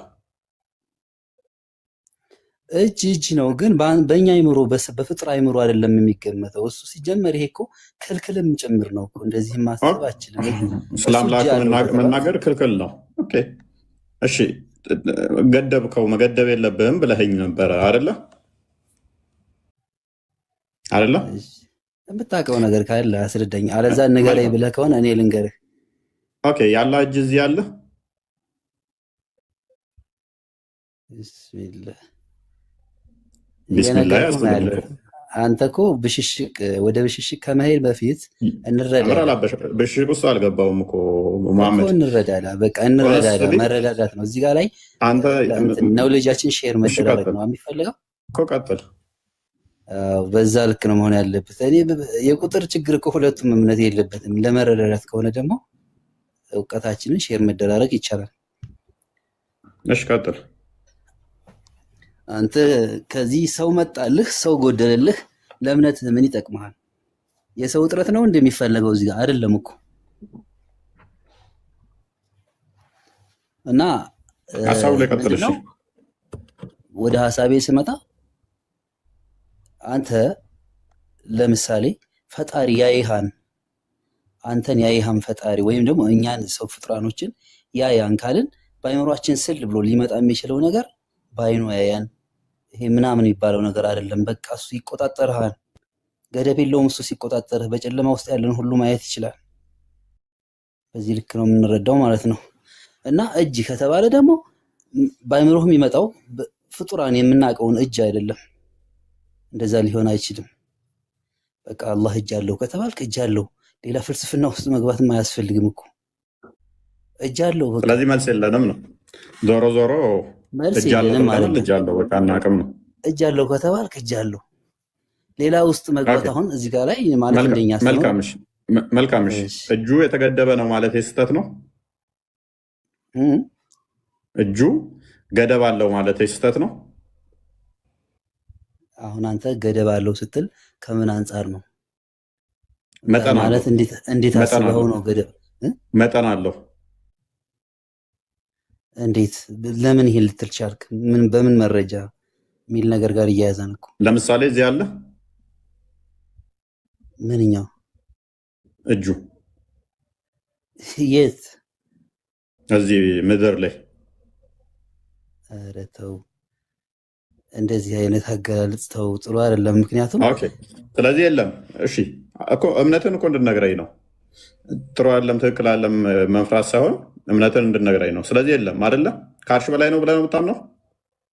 እጅ ነው፣ ግን በእኛ አይምሮ በፍጡር አይምሮ አይደለም የሚገመተው እሱ። ሲጀመር ይሄ እኮ ክልክልም ጭምር ነው እኮ። እንደዚህ ማሰብ አችልም። ስለ አምላክ መናገር ክልክል ነው። ኦኬ እሺ፣ ገደብከው። መገደብ የለብህም ብለኸኝ ነበረ አይደለ? የምታውቀው ነገር ካለ አስረዳኝ። አለዛ ንገረኝ ብለህ ከሆነ እኔ ልንገርህ። ኦኬ ያላ እጅ እዚህ አለ። ቢስሚላህ ያስፈልጋል። አንተ እኮ ወደ ብሽሽቅ ከመሄድ በፊት እንረዳዳ። ብሽሽቅ ውስጥ አልገባውም እኮ መሐመድ። እንረዳዳ፣ በቃ እንረዳዳ። መረዳዳት ነው እዚህ ጋር ላይ ነው። ልጃችን ሼር መደራረግ ነው የሚፈልገው እኮ። ቀጥል። በዛ ልክ ነው መሆን ያለበት። እኔ የቁጥር ችግር እኮ ሁለቱም እምነት የለበትም። ለመረዳዳት ከሆነ ደግሞ እውቀታችንን ሼር መደራረግ ይቻላል። እሺ ቀጥል። አንተ ከዚህ ሰው መጣልህ፣ ሰው ጎደለልህ፣ ለእምነት ምን ይጠቅመሃል? የሰው እጥረት ነው እንደሚፈለገው እዚህ ጋር አይደለም እኮ። እና ሐሳቡ ላይ ቀጥል። እሺ ወደ ሐሳቤ ስመጣ አንተ ለምሳሌ ፈጣሪ ያይሃን፣ አንተን ያይሃን ፈጣሪ ወይም ደግሞ እኛን ሰው ፍጥራኖችን ያያን ካልን በአይምሯችን ስል ብሎ ሊመጣ የሚችለው ነገር በአይኑ ያያን ይሄ ምናምን የሚባለው ነገር አይደለም። በቃ እሱ ይቆጣጠርሃል። ገደብ የለውም። እሱ ሲቆጣጠርህ በጨለማ ውስጥ ያለን ሁሉ ማየት ይችላል። በዚህ ልክ ነው የምንረዳው ማለት ነው። እና እጅ ከተባለ ደግሞ በአይምሮህ የሚመጣው ፍጡራን የምናውቀውን እጅ አይደለም። እንደዛ ሊሆን አይችልም። በቃ አላህ እጅ አለው ከተባልክ እጅ አለው። ሌላ ፍልስፍና ውስጥ መግባትም አያስፈልግም እኮ። እጅ አለው በቃ። ስለዚህ መልስ የለንም ነው። ዞሮ ዞሮ እጅ አለው ማለት እጅ አለው በቃ እናቅም ነው። እጅ አለው ከተባልክ እጅ አለው። ሌላ ውስጥ መግባት አሁን እዚህ ጋር ላይ ማለት እንደኛ መልካም። እጁ የተገደበ ነው ማለት የስህተት ነው። እጁ ገደብ አለው ማለት የስህተት ነው። አሁን አንተ ገደብ አለው ስትል ከምን አንጻር ነው መጠን ማለት? እንዴት አስበኸው ነው ገደብ? መጠን አለው እንዴት? ለምን ይሄን ልትል ቻልክ? በምን መረጃ የሚል ነገር ጋር እያያዛን እኮ። ለምሳሌ እዚህ አለ። ምንኛው እጁ? የት? እዚህ ምድር ላይ። ኧረ ተው፣ እንደዚህ አይነት አገላለጽ ተው፣ ጥሩ አይደለም። ምክንያቱም ስለዚህ የለም። እሺ እኮ እምነትን እኮ እንድነግረኝ ነው። ጥሩ አይደለም፣ ትክክል አይደለም መንፍራት ሳይሆን እምነትን እንድነግረኝ ነው። ስለዚህ የለም አይደለ? ከአርሽ በላይ ነው ብለህ ነው የምታምነው?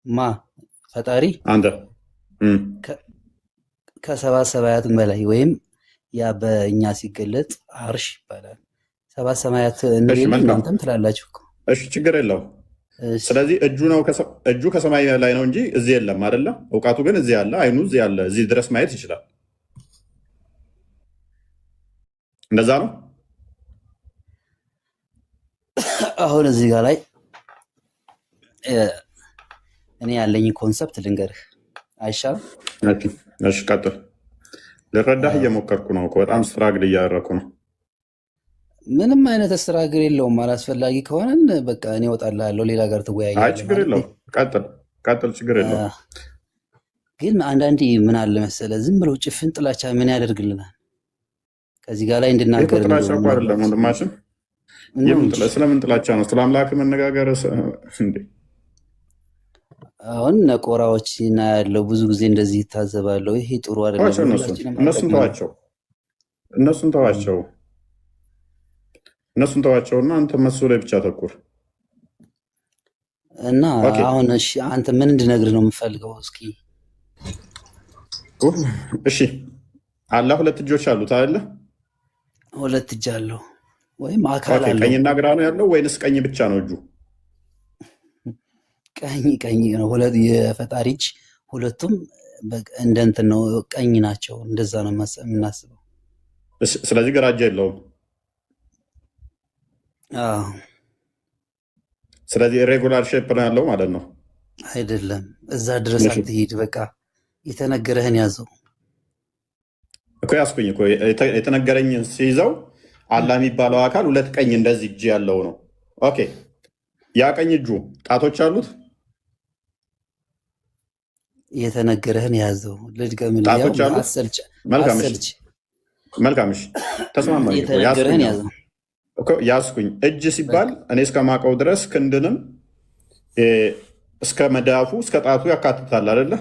ማ ፈጣሪ? አንተ ከሰባት ሰማያት በላይ ወይም ያ በእኛ ሲገለጥ አርሽ ይባላል። ሰባት ሰማያት እናንተም ትላላችሁ እኮ። እሺ ችግር የለውም። ስለዚህ እጁ ከሰማይ ላይ ነው እንጂ እዚህ የለም አይደለ? እውቀቱ ግን እዚህ ያለ፣ አይኑ እዚህ ያለ፣ እዚህ ድረስ ማየት ይችላል። እንደዛ ነው። አሁን እዚህ ጋር ላይ እኔ ያለኝ ኮንሰፕት ልንገርህ አይሻልም? እሺ ቀጥል። ልረዳህ እየሞከርኩ ነው። በጣም ስትራግል እያደረኩ ነው። ምንም አይነት ስትራግል የለውም። አላስፈላጊ ከሆነን በቃ እኔ እወጣልሃለሁ፣ ሌላ ጋር አይ ትወያያለህ ችግር ማለት የለውም። ቀጥል፣ ችግር የለውም። ግን አንዳንዴ ምን አለ መሰለ ዝም ብለው ጭፍን ጥላቻ ምን ያደርግልናል? ከዚህ ጋር ላይ እንድናገር ጥላቻ እኮ አይደለም ወንድማችን። ስለምን ጥላቻ ነው? ስለ አምላክ መነጋገር እንዴ? አሁን ነቆራዎች እና ያለው ብዙ ጊዜ እንደዚህ ይታዘባለሁ። ይሄ ጥሩ አይደለም። እነሱን ተዋቸውና አንተ መሱ ላይ ብቻ ተኩር እና አሁን እሺ፣ አንተ ምን እንድነግርህ ነው የምፈልገው? እስኪ እሺ፣ አላህ ሁለት እጆች አሉት አይደለ? ሁለት እጅ አለው ወይም አካል አለው። ቀኝና ግራ ነው ያለው ወይንስ ቀኝ ብቻ ነው እጁ? ቀኝ ነው። ሁለት የፈጣሪ እጅ ሁለቱም እንደ እንትን ነው፣ ቀኝ ናቸው። እንደዛ ነው የምናስበው። ስለዚህ ግራ እጅ የለውም። ስለዚህ ኢሬጉላር ሼፕ ነው ያለው ማለት ነው። አይደለም፣ እዛ ድረስ አትሂድ። በቃ የተነገረህን ያዘው እኮ። ያስኩኝ እኮ የተነገረኝን ሲይዘው አላህ የሚባለው አካል ሁለት ቀኝ እንደዚህ እጅ ያለው ነው። ኦኬ፣ ያ ቀኝ እጁ ጣቶች አሉት። የተነገረህን ያዘው። ልድገምልህ። መልካም፣ እሺ፣ ተስማማኝ። የተነገረህን ያዘው። ያስኩኝ እጅ ሲባል እኔ እስከማውቀው ድረስ ክንድንም እስከ መዳፉ እስከ ጣቱ ያካትታል አይደለ?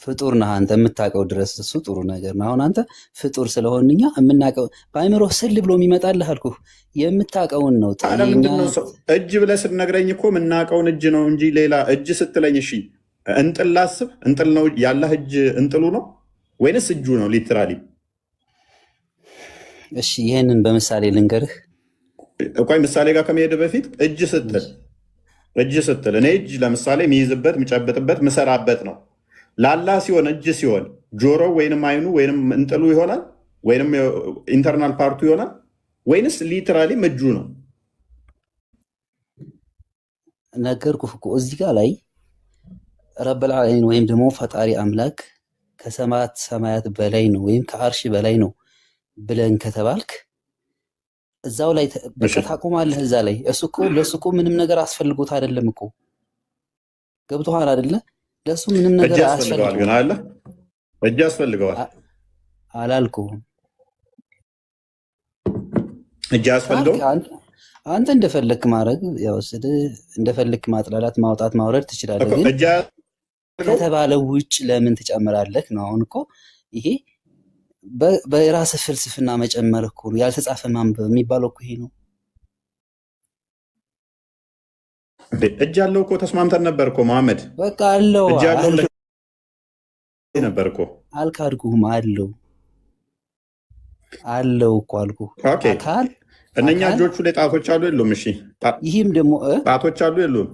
ፍጡር ነህ አንተ የምታውቀው ድረስ እሱ ጥሩ ነገር ነው። አሁን አንተ ፍጡር ስለሆንኛ የምናውቀው በአይምሮ ስል ብሎ የሚመጣልህ አልኩህ የምታውቀውን ነው። እጅ ብለህ ስትነግረኝ እኮ የምናውቀውን እጅ ነው እንጂ ሌላ እጅ ስትለኝ እሺ እንጥል ላስብ። እንጥል ነው ያላህ እጅ እንጥሉ ነው ወይንስ እጁ ነው ሊትራሊ? እሺ ይህንን በምሳሌ ልንገርህ። ቆይ ምሳሌ ጋር ከመሄድ በፊት እጅ ስትል እኔ እጅ ለምሳሌ የሚይዝበት የሚጨብጥበት ምሰራበት ነው። ላላህ ሲሆን እጅ ሲሆን ጆሮ ወይንም አይኑ ወይንም እንጥሉ ይሆናል ወይንም ኢንተርናል ፓርቱ ይሆናል ወይንስ ሊትራሊ እጁ ነው? ነገርኩህ እኮ እዚህ ጋር ላይ ረብል ዓለሚን ወይም ደግሞ ፈጣሪ አምላክ ከሰማያት ሰማያት በላይ ነው ወይም ከአርሽ በላይ ነው ብለን ከተባልክ እዛው ላይ በቃ ታቆማለህ። እዛ ላይ እሱ እኮ ለእሱ እኮ ምንም ነገር አስፈልጎት አይደለም እኮ ገብቶሃል አይደለ? ለእሱ ምንም ነገር ያስፈልገዋል። ግን አለ እጅ ያስፈልገዋል አላልኩም። እጅ ያስፈልገው አንተ እንደፈለክ ማድረግ ያው እንደፈለክ ማጥላላት ማውጣት ማውረድ ትችላለህ። ግን ከተባለው ውጭ ለምን ትጨምራለህ ነው። አሁን እኮ ይሄ በራስ ፍልስፍና መጨመር እኮ ነው። ያልተጻፈ ማንበብ የሚባለው እኮ ይሄ ነው። እጅ ያለው እኮ ተስማምተን ነበር እኮ መሐመድ። በቃ አለው እጅ ያለው ነበር እኮ አልካድኩህም። አለው እኮ አልኩህ። አካል እነኛ እጆቹ ላይ ጣቶች አሉ የሉም? እሺ ይህም ደግሞ ጣቶች አሉ የሉም?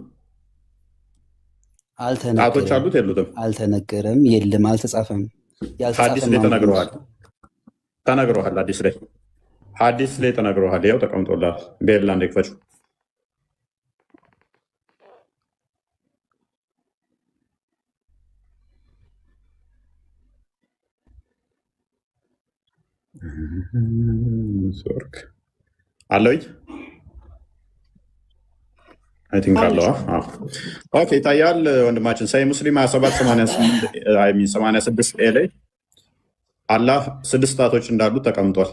ጣቶች አሉት የሉትም? አልተነገረም። የለም፣ አልተጻፈም። ሐዲስ ላይ ተነግረዋል። ሐዲስ ላይ ተነግረዋል። ያው ተቀምጦላል። ቤላ እንደክፈች ሶርክ አለኝ አይ ቲንክ አለው። ኦኬ ይታያል ወንድማችን። ሳይ ሙስሊም 2786 ኤ ላይ አላህ 6 ጣቶች እንዳሉት ተቀምጧል።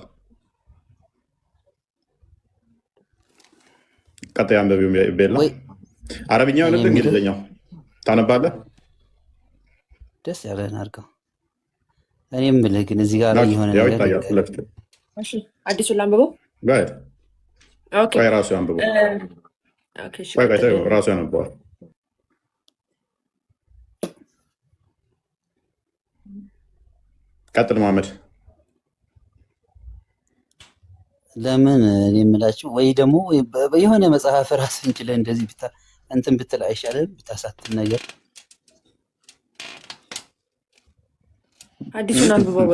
ቀጣይ አንበቢው ቤላ አረብኛው ለምን እንግሊዝኛው ታነባለህ? ደስ ያለህን አድርገው። እኔም ብልህ ግን እዚህ ጋር የሆነ ነገር ይታያል። እሺ አዲሱን ላንብበው። ቆይ ራሱ አንብበው። ራሱ ያነበዋል። ቀጥል መሐመድ። ለምን የምላችሁ ወይ ደግሞ የሆነ መጽሐፍ ራስን ችለህ እንደዚህ እንትን ብትል አይሻልም? ብታሳትም ነገር አዲሱን አንብበው።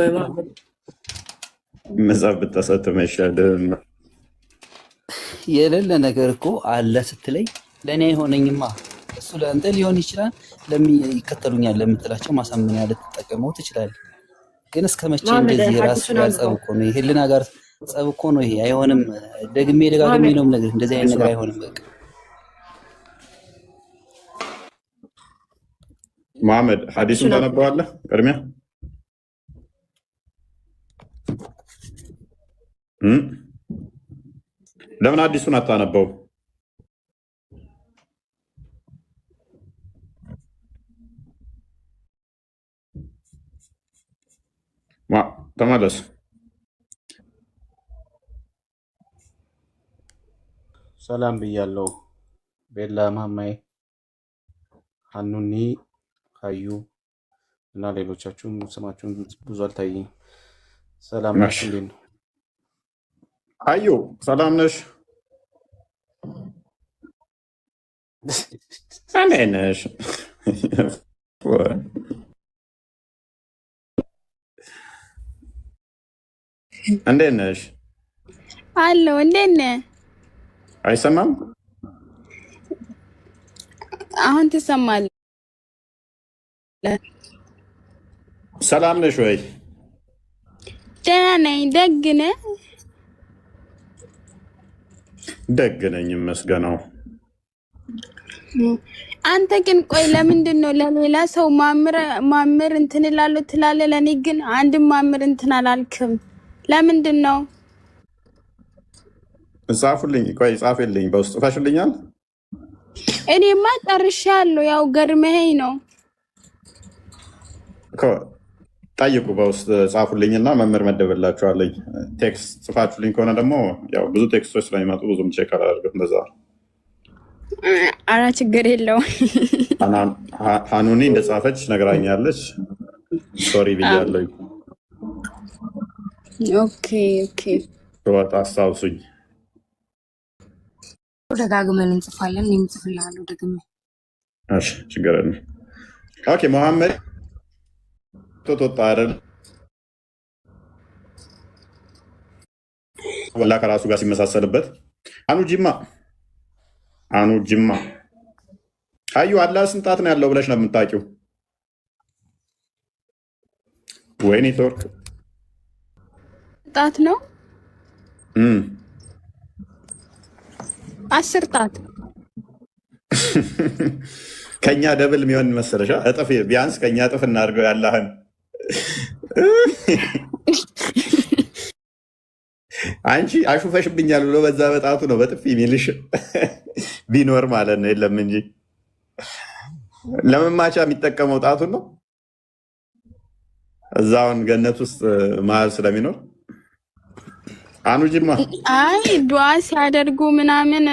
መጽሐፍ ብታሳትም አይሻልም? የሌለ ነገር እኮ አለ ስትለኝ ለእኔ አይሆነኝማ። እሱ ለአንተ ሊሆን ይችላል። ይከተሉኛል ለምትላቸው ማሳመኛ ልትጠቀመው ትችላለህ። ግን እስከ መቼ እንደዚህ ራስ ጋር ጸብ እኮ ነው። የህልና ጋር ጸብ እኮ ነው ይሄ። አይሆንም። ደግሜ ደጋግሜ ነው የምነግርህ፣ እንደዚህ አይነት ነገር አይሆንም። በቃ መሐመድ ሐዲሱን ታነበዋለህ ቅድሚያ? ለምን አዲሱን አታነበው? ተመለስ። ሰላም ብያለሁ። ቤላ ማማይ፣ ሀኑኒ፣ ሀዩ እና ሌሎቻችሁም ስማችሁን ብዙ አልታየኝ። ሰላም ናችሁ? እንዴት ነው? ሀዩ ሰላም ነሽ? እንዴት ነሽ? እንዴት ነሽ? አለሁ። እንዴት ነህ? አይሰማም? አሁን ትሰማለህ? ሰላም ነሽ ወይ? ደህና ነኝ። ደግ ነህ? ደግ ነኝ ይመስገነው። አንተ ግን ቆይ ለምንድን ነው ለሌላ ሰው ማምር እንትን እላለሁ ትላለህ፣ ለእኔ ግን አንድም ማምር እንትን አላልክም? ለምንድን ነው? ጻፉልኝ። ቆይ ጻፍልኝ፣ በውስጥ ጽፈሽልኛል? እኔማ ጨርሻለሁ። ያው ገርመኸኝ ነው እኮ። ጠይቁ፣ በውስጥ ጻፉልኝና መምህር መደበላችኋለኝ። ቴክስት ጽፋችሁልኝ ከሆነ ደግሞ ያው ብዙ ቴክስቶች ስለሚመጡ ብዙም ቼክ አላደርግም። እንደዛ ኧረ ችግር የለውም። ሀኑኒ እንደጻፈች ነግራኛለች። ሶሪ ብያለሁ። ኦኬ ኦኬ። ወጣ አስታውሱኝ። ደጋግመን እንጽፋለን። እኔም እጽፍልሃለሁ ደግሜ። እሺ ችግር የለም። ኦኬ መሐመድ ወጣ አይደል? ወላ ከራሱ ጋር ሲመሳሰልበት አኑ ጅማ አዩ አላህ ስንት ጣት ነው ያለው ብለሽ ነው የምታውቂው? ወይ ኔትወርክ ጣት ነው 10 ጣት ከኛ ደብል የሚሆን መሰለሻ? እጥፍ ቢያንስ ከኛ እጥፍ እናድርገው ያላህን። አንቺ አሹፈሽብኛል ብሎ በዛ በጣቱ ነው በጥፊ የሚልሽ ቢኖር ማለት ነው። የለም እንጂ ለመማቻ የሚጠቀመው ጣቱን ነው። እዛውን ገነት ውስጥ መሀል ስለሚኖር አኑ ጅማ አይ ዱዓ ሲያደርጉ ምናምን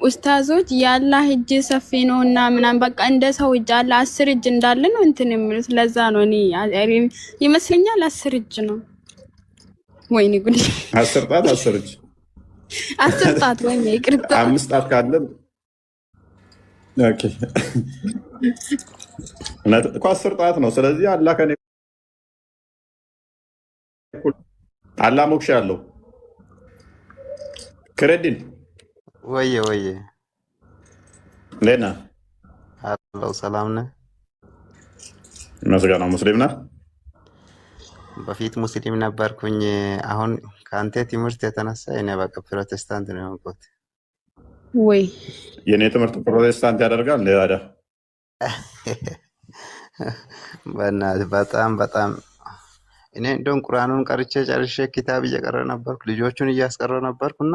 ኡስታዞች የአላህ እጅ ሰፊ ነው እና ምናምን በቃ እንደ ሰው እጅ አለ 10 እጅ እንዳለ ነው እንትን የሚሉት። ለዛ ነው እኔ ይመስለኛል 10 እጅ ነው። ወይኔ ጉድ! 10 ጣት 10 እጅ 10 ጣት ወይ ይቅርታ 5 ጣት ካለ ኦኬ እኮ 10 ጣት ነው። ስለዚህ አላህ ከኔ አላህ ሞክሽ ያለው ክሬዲን ወየ ሌና አለው። ሰላም ነህ? መስገናው ሙስሊም ነህ? በፊት ሙስሊም ነበርኩኝ። አሁን ከአንተ ትምህርት የተነሳ እኔ በቃ ፕሮቴስታንት ነው የሆንኩት። ወይ የኔ ትምህርት ፕሮቴስታንት ያደርጋል እንዴ? ታዲያ በእናትህ በጣም እኔ እንደውም ቁርአኑን ቀርቼ ጨርሼ ኪታብ እየቀረ ነበርኩ፣ ልጆቹን እያስቀረው ነበርኩና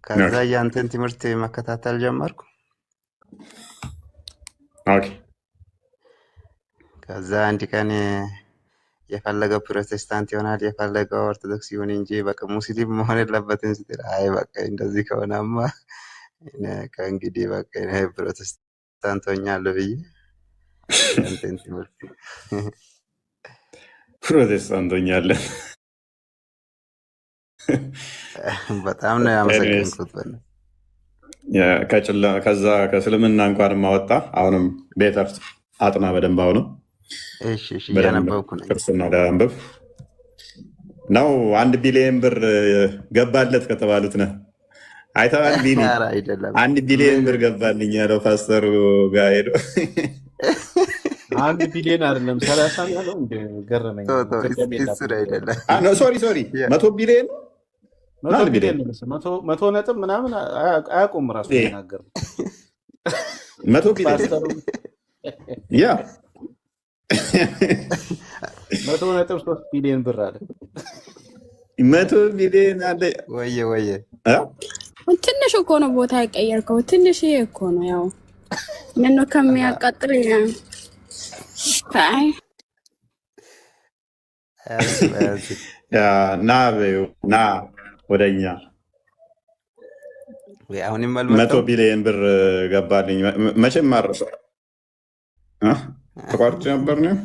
ከዛ ያንተን ትምህርት መከታተል ጀመርኩ። ኦኬ ከዛ አንድ ቀን የፈለገው ፕሮቴስታንት ይሆናል የፈለገው ኦርቶዶክስ ይሁን እንጂ በቃ ሙስሊም መሆን የለበትም ስትል፣ አይ በቃ እንደዚህ ከሆነማ ከእንግዲህ በቃ እኔ ፕሮቴስታንት ሆኛለሁ ብዬ ያንተን ትምህርት ፕሮቴስታንት ሆኛለሁ። በጣም ነው ያመሰገንኩት። ከዛ ከእስልምና እንኳን ማወጣ አሁንም ቤተር አጥና በደንብ አሁንም እያነበብኩ ነው። ክርስትና አንብብ ነው። 1 ቢሊዮን ብር ገባለት ከተባሉት ነህ። አይተዋል? ቢኒ 1 ቢሊዮን ብር ገባልኝ ያለው ፓስተሩ ጋር ሄዶ 1 ቢሊዮን አይደለም 30 ያለው እንደ ገረመኝ። ሶሪ 100 ቢሊዮን 100 ነጥብ ምናምን አያውቁም ራሱ ይናገር 100 ቢሊዮን ያ 100.3 ቢሊዮን ብር አለ 100 ቢሊዮን አለ። ወየ ትንሽ እኮ ነው ቦታ የቀየርከው፣ ትንሽ እኮ ነው። ያው ምን ነው ከሚያቃጥል ና ወደኛ 100 ቢሊዮን ብር ገባልኝ። መቼም ማረሰ ተቋርጬ ነበር ነው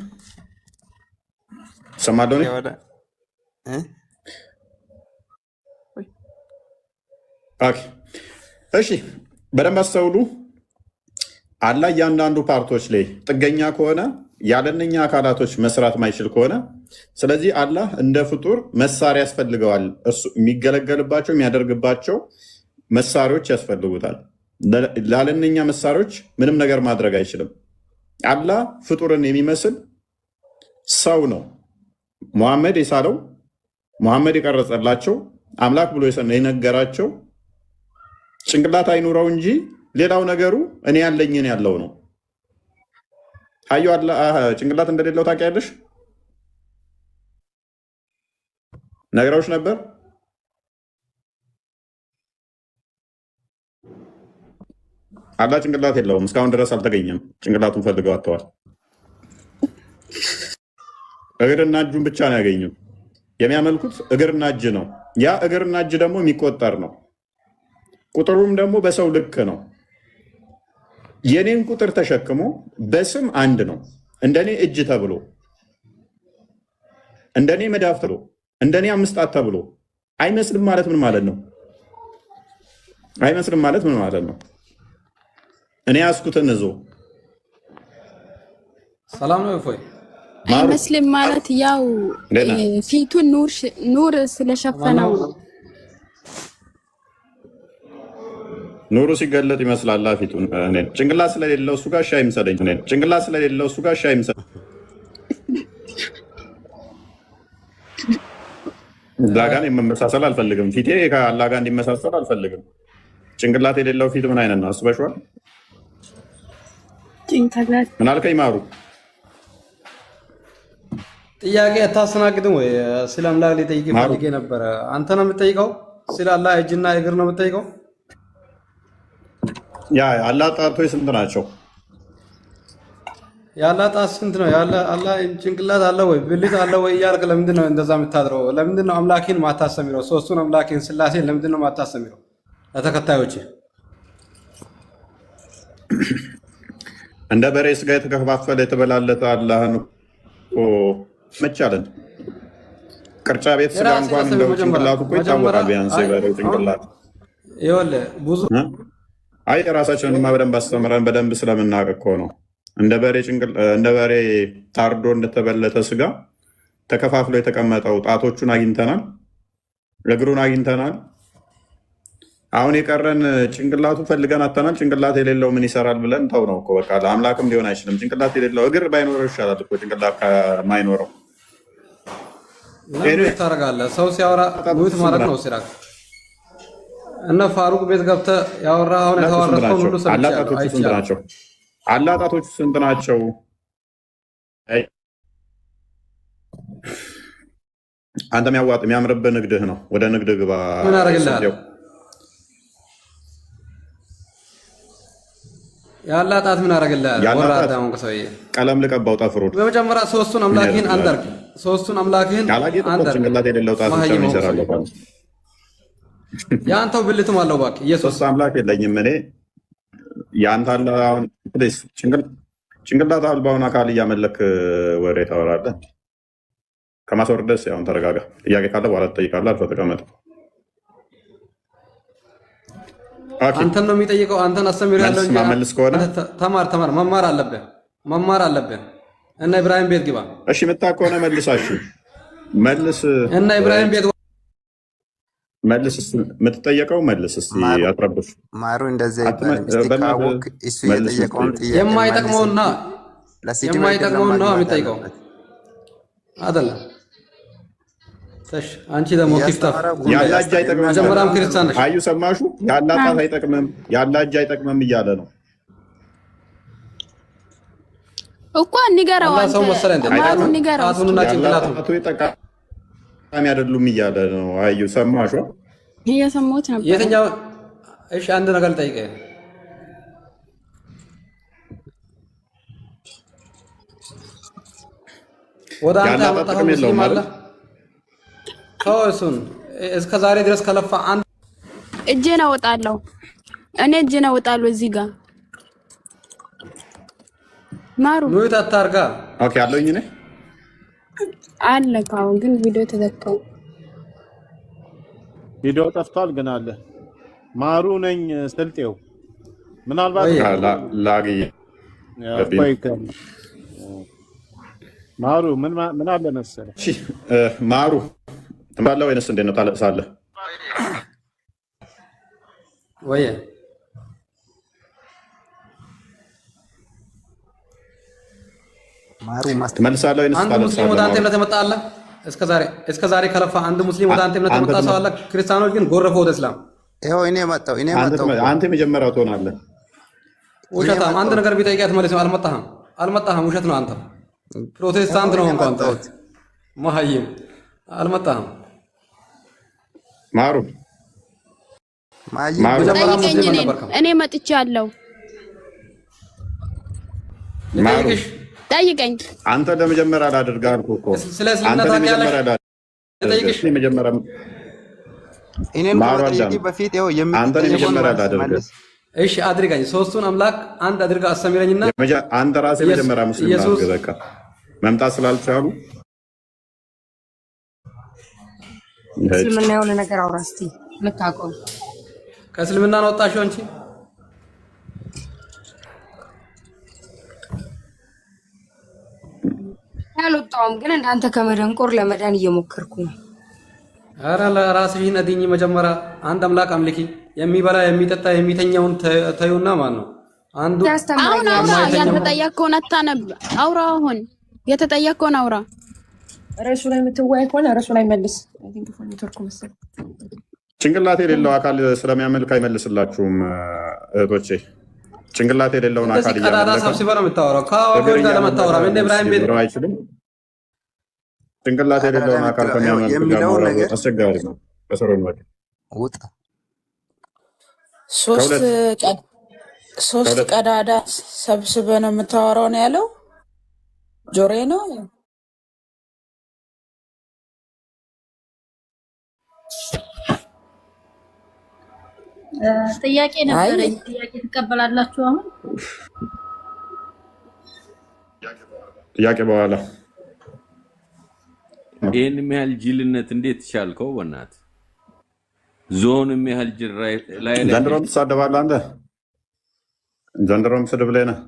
ሰማዶኒ ኦኬ። እሺ በደንብ አስተውሉ። አላህ እያንዳንዱ ፓርቶች ላይ ጥገኛ ከሆነ ያለነኛ አካላቶች መስራት ማይችል ከሆነ ስለዚህ አላህ እንደ ፍጡር መሳሪያ ያስፈልገዋል። እሱ የሚገለገልባቸው የሚያደርግባቸው መሳሪያዎች ያስፈልጉታል። ላለነኛ መሳሪያዎች ምንም ነገር ማድረግ አይችልም። አላህ ፍጡርን የሚመስል ሰው ነው። ሙሐመድ የሳለው ሙሐመድ የቀረጸላቸው አምላክ ብሎ የነገራቸው ጭንቅላት አይኑረው እንጂ ሌላው ነገሩ እኔ ያለኝን ያለው ነው። አዩ ጭንቅላት እንደሌለው ታውቂያለሽ? ነገራዎች ነበር። አላህ ጭንቅላት የለውም። እስካሁን ድረስ አልተገኘም። ጭንቅላቱን ፈልገው አጥተዋል። እግርና እጁን ብቻ ነው ያገኙ። የሚያመልኩት እግርና እጅ ነው። ያ እግርና እጅ ደግሞ የሚቆጠር ነው። ቁጥሩም ደግሞ በሰው ልክ ነው። የኔን ቁጥር ተሸክሞ በስም አንድ ነው። እንደኔ እጅ ተብሎ እንደኔ መዳፍ ተብሎ እንደኔ 5 ጣት ተብሎ አይመስልም ማለት ምን ማለት ነው? አይመስልም ማለት ምን ማለት ነው? እኔ ያስኩትን እዞ ሰላም ነው እፎይ አይመስልም ማለት ያው ፊቱን ኑር ስለሸፈነው ኑሩ ሲገለጥ ይመስላል ፊቱን። እኔ ጭንቅላት ስለሌለው እሱ ጋር ሻይ ምሰደኝ። እኔ ጭንቅላት ስለሌለው እሱ ጋር ሻይ ምሰደኝ። ላጋን የመመሳሰል አልፈልግም። ፊቴ ከአላህ ጋር እንዲመሳሰል አልፈልግም። ጭንቅላት የሌለው ፊት ምን አይነት ነው? አስበሽዋል? ምን አልከኝ ማሩ? ጥያቄ አታስተናግድም ወይ? ስለ አምላክ ሊጠይቅ ፈልጌ ነበረ። አንተ ነው የምትጠይቀው? ስለ አላህ እጅና እግር ነው የምትጠይቀው? ያ አላህ ጣቶች ስንት ናቸው? የአላህ ጣት ስንት ነው? አላህ ጭንቅላት አለ ወይ ብልት አለ ወይ እያልክ ለምንድን ነው እንደዛ የምታድረው? ለምንድን ነው አምላኬን ማታሰሚረው? ሶስቱን አምላኬን ስላሴን ለምንድን ነው ማታሰሚረው? ለተከታዮች እንደ በሬ ስጋ የተከፋፈለ የተበላለጠ አላህን መቻለን። ቅርጫ ቤት ስጋ እንኳን እንደው ጭንቅላቱ እኮ ይታወቃል። ቢያንስ የበሬው ጭንቅላት ይኸውልህ ብዙ አይ ራሳችንንማ በደንብ አስተምረን በደንብ ስለምናውቅ እኮ ነው። እንደ በሬ ታርዶ እንደተበለተ ስጋ ተከፋፍሎ የተቀመጠው ጣቶቹን አግኝተናል፣ እግሩን አግኝተናል። አሁን የቀረን ጭንቅላቱ ፈልገን አተናል። ጭንቅላት የሌለው ምን ይሰራል ብለን ተው ነው እኮ በቃ። ለአምላክም ሊሆን አይችልም። ጭንቅላት የሌለው እግር ባይኖረው ይሻላል እኮ ጭንቅላት ከማይኖረው። ታደርጋለህ ሰው ሲያወራ ሙት ማለት ነው ሲራክ እነ ፋሩቅ ቤት ገብተህ ያወራኸውን የተዋረድከውን ሁሉ አላጣቶቹ ስንት ናቸው? አላጣቶቹ ስንት ናቸው? አንተ የሚያምርብህ ንግድህ ነው። ወደ ንግድ ግባ። ምን አደርግልሃለሁ? ያላጣት ምን አደርግልሃለሁ? ወራዳ ሆንክ ሰውዬ። ቀለም ልቀባው ጠፍሩን። በመጀመሪያ ሶስቱን አምላክህን አንደርግ። ሶስቱን አምላክህን አንደርግ። ጭንቅላት የሌለው ጣት ብቻ ምን ይሰራል? የአንተው ብልትም አለው እባክህ። ኢየሱስ አምላክ የለኝም እኔ። የአንተ አለ አሁን ጭንቅላት አልባውን አካል እያመለክ ወሬ ታወራለህ። ከማስወርደስ ያሁን ተረጋጋ። ጥያቄ ካለ በኋላ ትጠይቃለህ። አልፈህ ተቀመጥ። አንተን ነው የሚጠይቀው። አንተን አስተምር ያለው እንጂ መልስ ከሆነ ተማር መማር አለብህ። እና ኢብራሂም ቤት ግባ። እሺ የምታውቅ ከሆነ መልሳችሁ መልስ። እና ኢብራሂም ቤት መልስ የምትጠየቀው መልስ። እስቲ አትረብሽ ማሩ። እንደዚህ አይባልም። እስቲ ካወቅ እሱ የጠየቀውን ጥያቄ የማይጠቅመውና የማይጠቅመውን ነው የሚጠይቀው አይደለም። እሺ አንቺ ደግሞ ቲክታክ ያላ እጅ አይጠቅምም። መጀመሪያም ክርስቲያን ነሽ። አዩ ሰማሹ? ያላ ጣት አይጠቅምም፣ ያላ እጅ አይጠቅምም እያለ ነው እኮ። ንገረው አንተ ሰው መሰለህ እንደ ማሩ ንገረው። ጣቱንና ጭንቅላቱን ጣቱ ጠቃሚ አይደሉም እያለ ነው። አዩ ሰማሹ? እየሰማሁት ነበር። የትኛው? እሺ አንድ ነገር ልጠይቅህ። ወደ አንተ ያመጣኸው ሙስሊም አለ? እሱን እስከ ዛሬ ድረስ ከለፋ አንድ እጄን አወጣለሁ እኔ እጄን አወጣለሁ። እዚህ ጋር ማሩ ሙይት አታርጋ። ኦኬ አለኝ እኔ አለ ካው ግን ቪዲዮ ተዘጋው። ቪዲዮ ጠፍቷል ግን አለ። ማሩ ነኝ ስልጤው ምናልባት ላጊ ማሩ ምን አለ መሰለህ? እሺ ማሩ ትምራለህ ወይንስ እንዴት ነው? ታለቅሳለህ ወይ? ማሩ ትመልሳለህ ወይንስ አንድ ሙስሊም ወደ አንተ እምነት የመጣ አለ? እስከ ዛሬ ከለፋ አንድ ሙስሊም ወደ አንተ እምነት የመጣ ሰው አለ? ክርስቲያኖች ግን ጎረፈው ወደ እስላም። ይኸው እኔ መጣሁ። አንተ የመጀመሪያው ትሆናለህ። ውሸታም። አንድ ነገር ቢጠይቃት መልስ አልመጣህም። ውሸት ነው። አንተ ፕሮቴስታንት ነው እንኳን አንተ መሀይም አልመጣህም። ማሩ እኔ መጥቻለሁ። ጠይቀኝ። አንተ ለመጀመሪያ ላድርግህ አልኩህ እኮ። ስለ እስልምና ታውቂያለሽ? ጠይቅሽ። አንተ ለመጀመሪያ ላድርግህ። እሺ አድርገኝ። ሶስቱን አምላክ አንድ አድርገህ አስተምረኝና አንተ ራስህ መጀመሪያ ሙስሊም አድርገህ። በቃ መምጣት ስላልቻሉ እስልምና የሆነ ነገር አውራ እስኪ የምታውቀው። ከእስልምና ነው ወጣሽው አንቺ? ያልወጣውም ግን እንዳንተ ከመደንቆር ለመዳን እየሞከርኩ ነው። ኧረ ለራስሽን አድኝ። መጀመሪያ አንድ አምላክ አምልኪ። የሚበላ የሚጠጣ የሚተኛውን ተዩና ማን ነው አንዱ? አሁን አውራ። ያልተጠየቅከውን አታነብ። አውራ። አሁን የተጠየቅከውን አውራ። ርዕሱ ላይ የምትወያይ ከሆነ ርዕሱ ላይ መልስ። ኔትወርኩ መሰለኝ ጭንቅላት የሌለው አካል ስለሚያመልክ አይመልስላችሁም እህቶቼ። ጭንቅላት የሌለውን አካል ቀዳዳ ሰብስበህ ነው የምታወራው። ከአወገን ጋር ለመታወራ እንደ ኢብራሂም ቤት አይችልም። ጭንቅላት የሌለውን አካል ከሚያመልክ ጋር አስቸጋሪ ነው። በሰሮን ወደ ውጣ። ሶስት ቀዳዳ ሰብስበህ ነው የምታወራው ነው ያለው። ጆሬ ነው ጥያቄ ነበረኝ። ጥያቄ ትቀበላላችሁ? አሁን ጥያቄ በኋላ ይህን የሚያህል ጅልነት እንዴት ቻልከው? በእናትህ ዞን የሚያህል ጅል ላይ ዘንድሮም ትሳደባለህ አንተ። ዘንድሮም ስድብ ላይ ነህ።